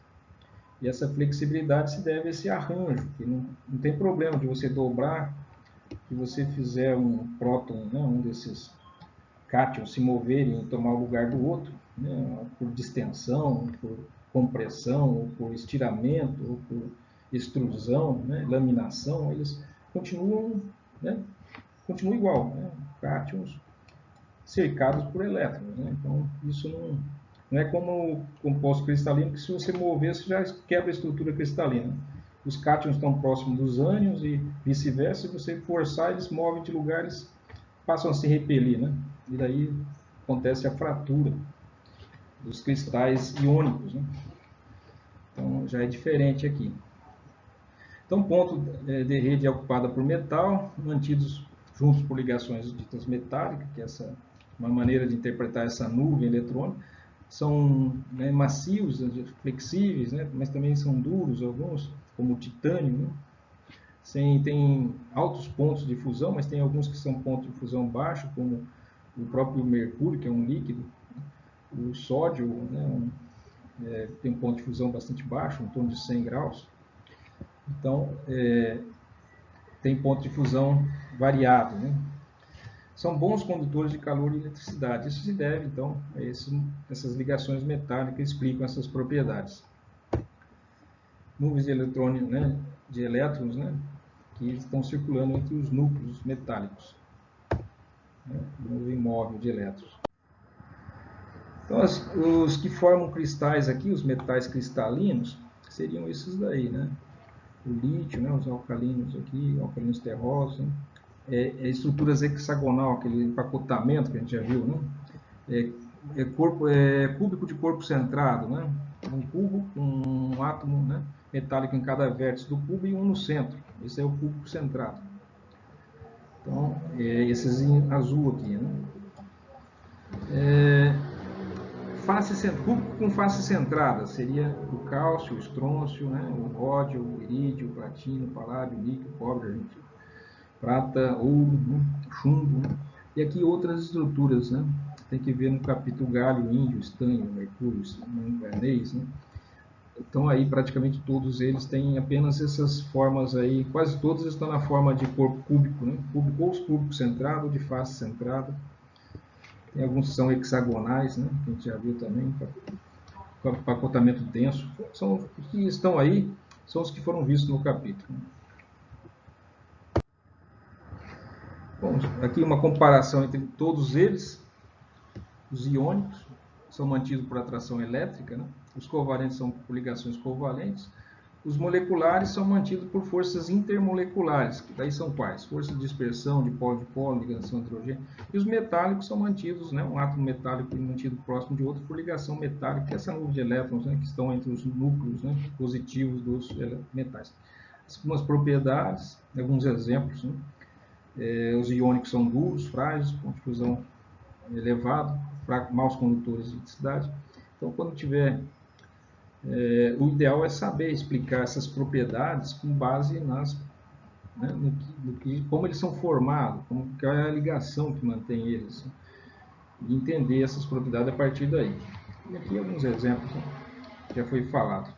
E essa flexibilidade se deve a esse arranjo, que não tem problema de você dobrar, que você fizer um próton, né, um desses cátions se moverem e tomar o lugar do outro, né, por distensão, por compressão, ou por estiramento, ou por extrusão, né, laminação, eles continuam, né, continuam igual, né, cátions cercados por elétrons. Né, então, isso não é como o composto cristalino, que se você mover, você já quebra a estrutura cristalina. Os cátions estão próximos dos ânions e vice-versa, se você forçar, eles movem de lugar, eles passam a se repelir, né? E daí acontece a fratura dos cristais iônicos, né? Então já é diferente aqui. Então, ponto de rede é ocupada por metal, mantidos juntos por ligações ditas metálicas, que é uma maneira de interpretar essa nuvem eletrônica. São, né, macios, flexíveis, né, mas também são duros alguns, como o titânio, né? Tem altos pontos de fusão, mas tem alguns que são pontos de fusão baixo, como o próprio mercúrio, que é um líquido. O sódio, né, tem um ponto de fusão bastante baixo, em torno de 100 graus. Então, tem ponto de fusão variado, né? São bons condutores de calor e eletricidade. Isso se deve, então, a essas ligações metálicas que explicam essas propriedades. Nuvens de eletrônios, né, de elétrons, né, que estão circulando entre os núcleos metálicos, né, nuvem móvel de elétrons. Então, os que formam cristais aqui, os metais cristalinos, seriam esses daí, né? O lítio, né, os alcalinos aqui, alcalinos terrosos, né? Estruturas hexagonal, aquele empacotamento que a gente já viu, né? Cúbico de corpo centrado, né? Um cubo com um átomo, né, metálico em cada vértice do cubo e um no centro. Esse é o cúbico centrado. Então, esses em azul aqui, né? Cúbico com face centrada seria o cálcio, o estrôncio, né, o ródio, o irídio, o platino, o paládio, o níquel, o cobre, prata, ouro, né, chumbo, né? E aqui outras estruturas, né? Tem que ver no capítulo galho, índio, estanho, mercúrio, manganês, né? Então aí praticamente todos eles têm apenas essas formas aí, quase todos estão na forma de corpo cúbico, né? Cúbico ou cúbico centrado, de face centrada. Tem alguns que são hexagonais, né, que a gente já viu também, com empacotamento denso. São os que estão aí, são os que foram vistos no capítulo. Bom, aqui uma comparação entre todos eles. Os iônicos são mantidos por atração elétrica, né? Os covalentes são por ligações covalentes. Os moleculares são mantidos por forças intermoleculares, que daí são quais? Força de dispersão, de polo, ligação de hidrogênio. E os metálicos são mantidos, né, um átomo metálico mantido próximo de outro por ligação metálica, que é essa nuvem de elétrons, né, que estão entre os núcleos, né, positivos dos metais. Algumas propriedades, alguns exemplos, né? Os iônicos são duros, frágeis, com difusão elevado, maus condutores de eletricidade. Então, quando tiver o ideal é saber explicar essas propriedades com base né, como eles são formados, qual é a ligação que mantém eles, e entender essas propriedades a partir daí. E aqui alguns exemplos, né, já foi falado.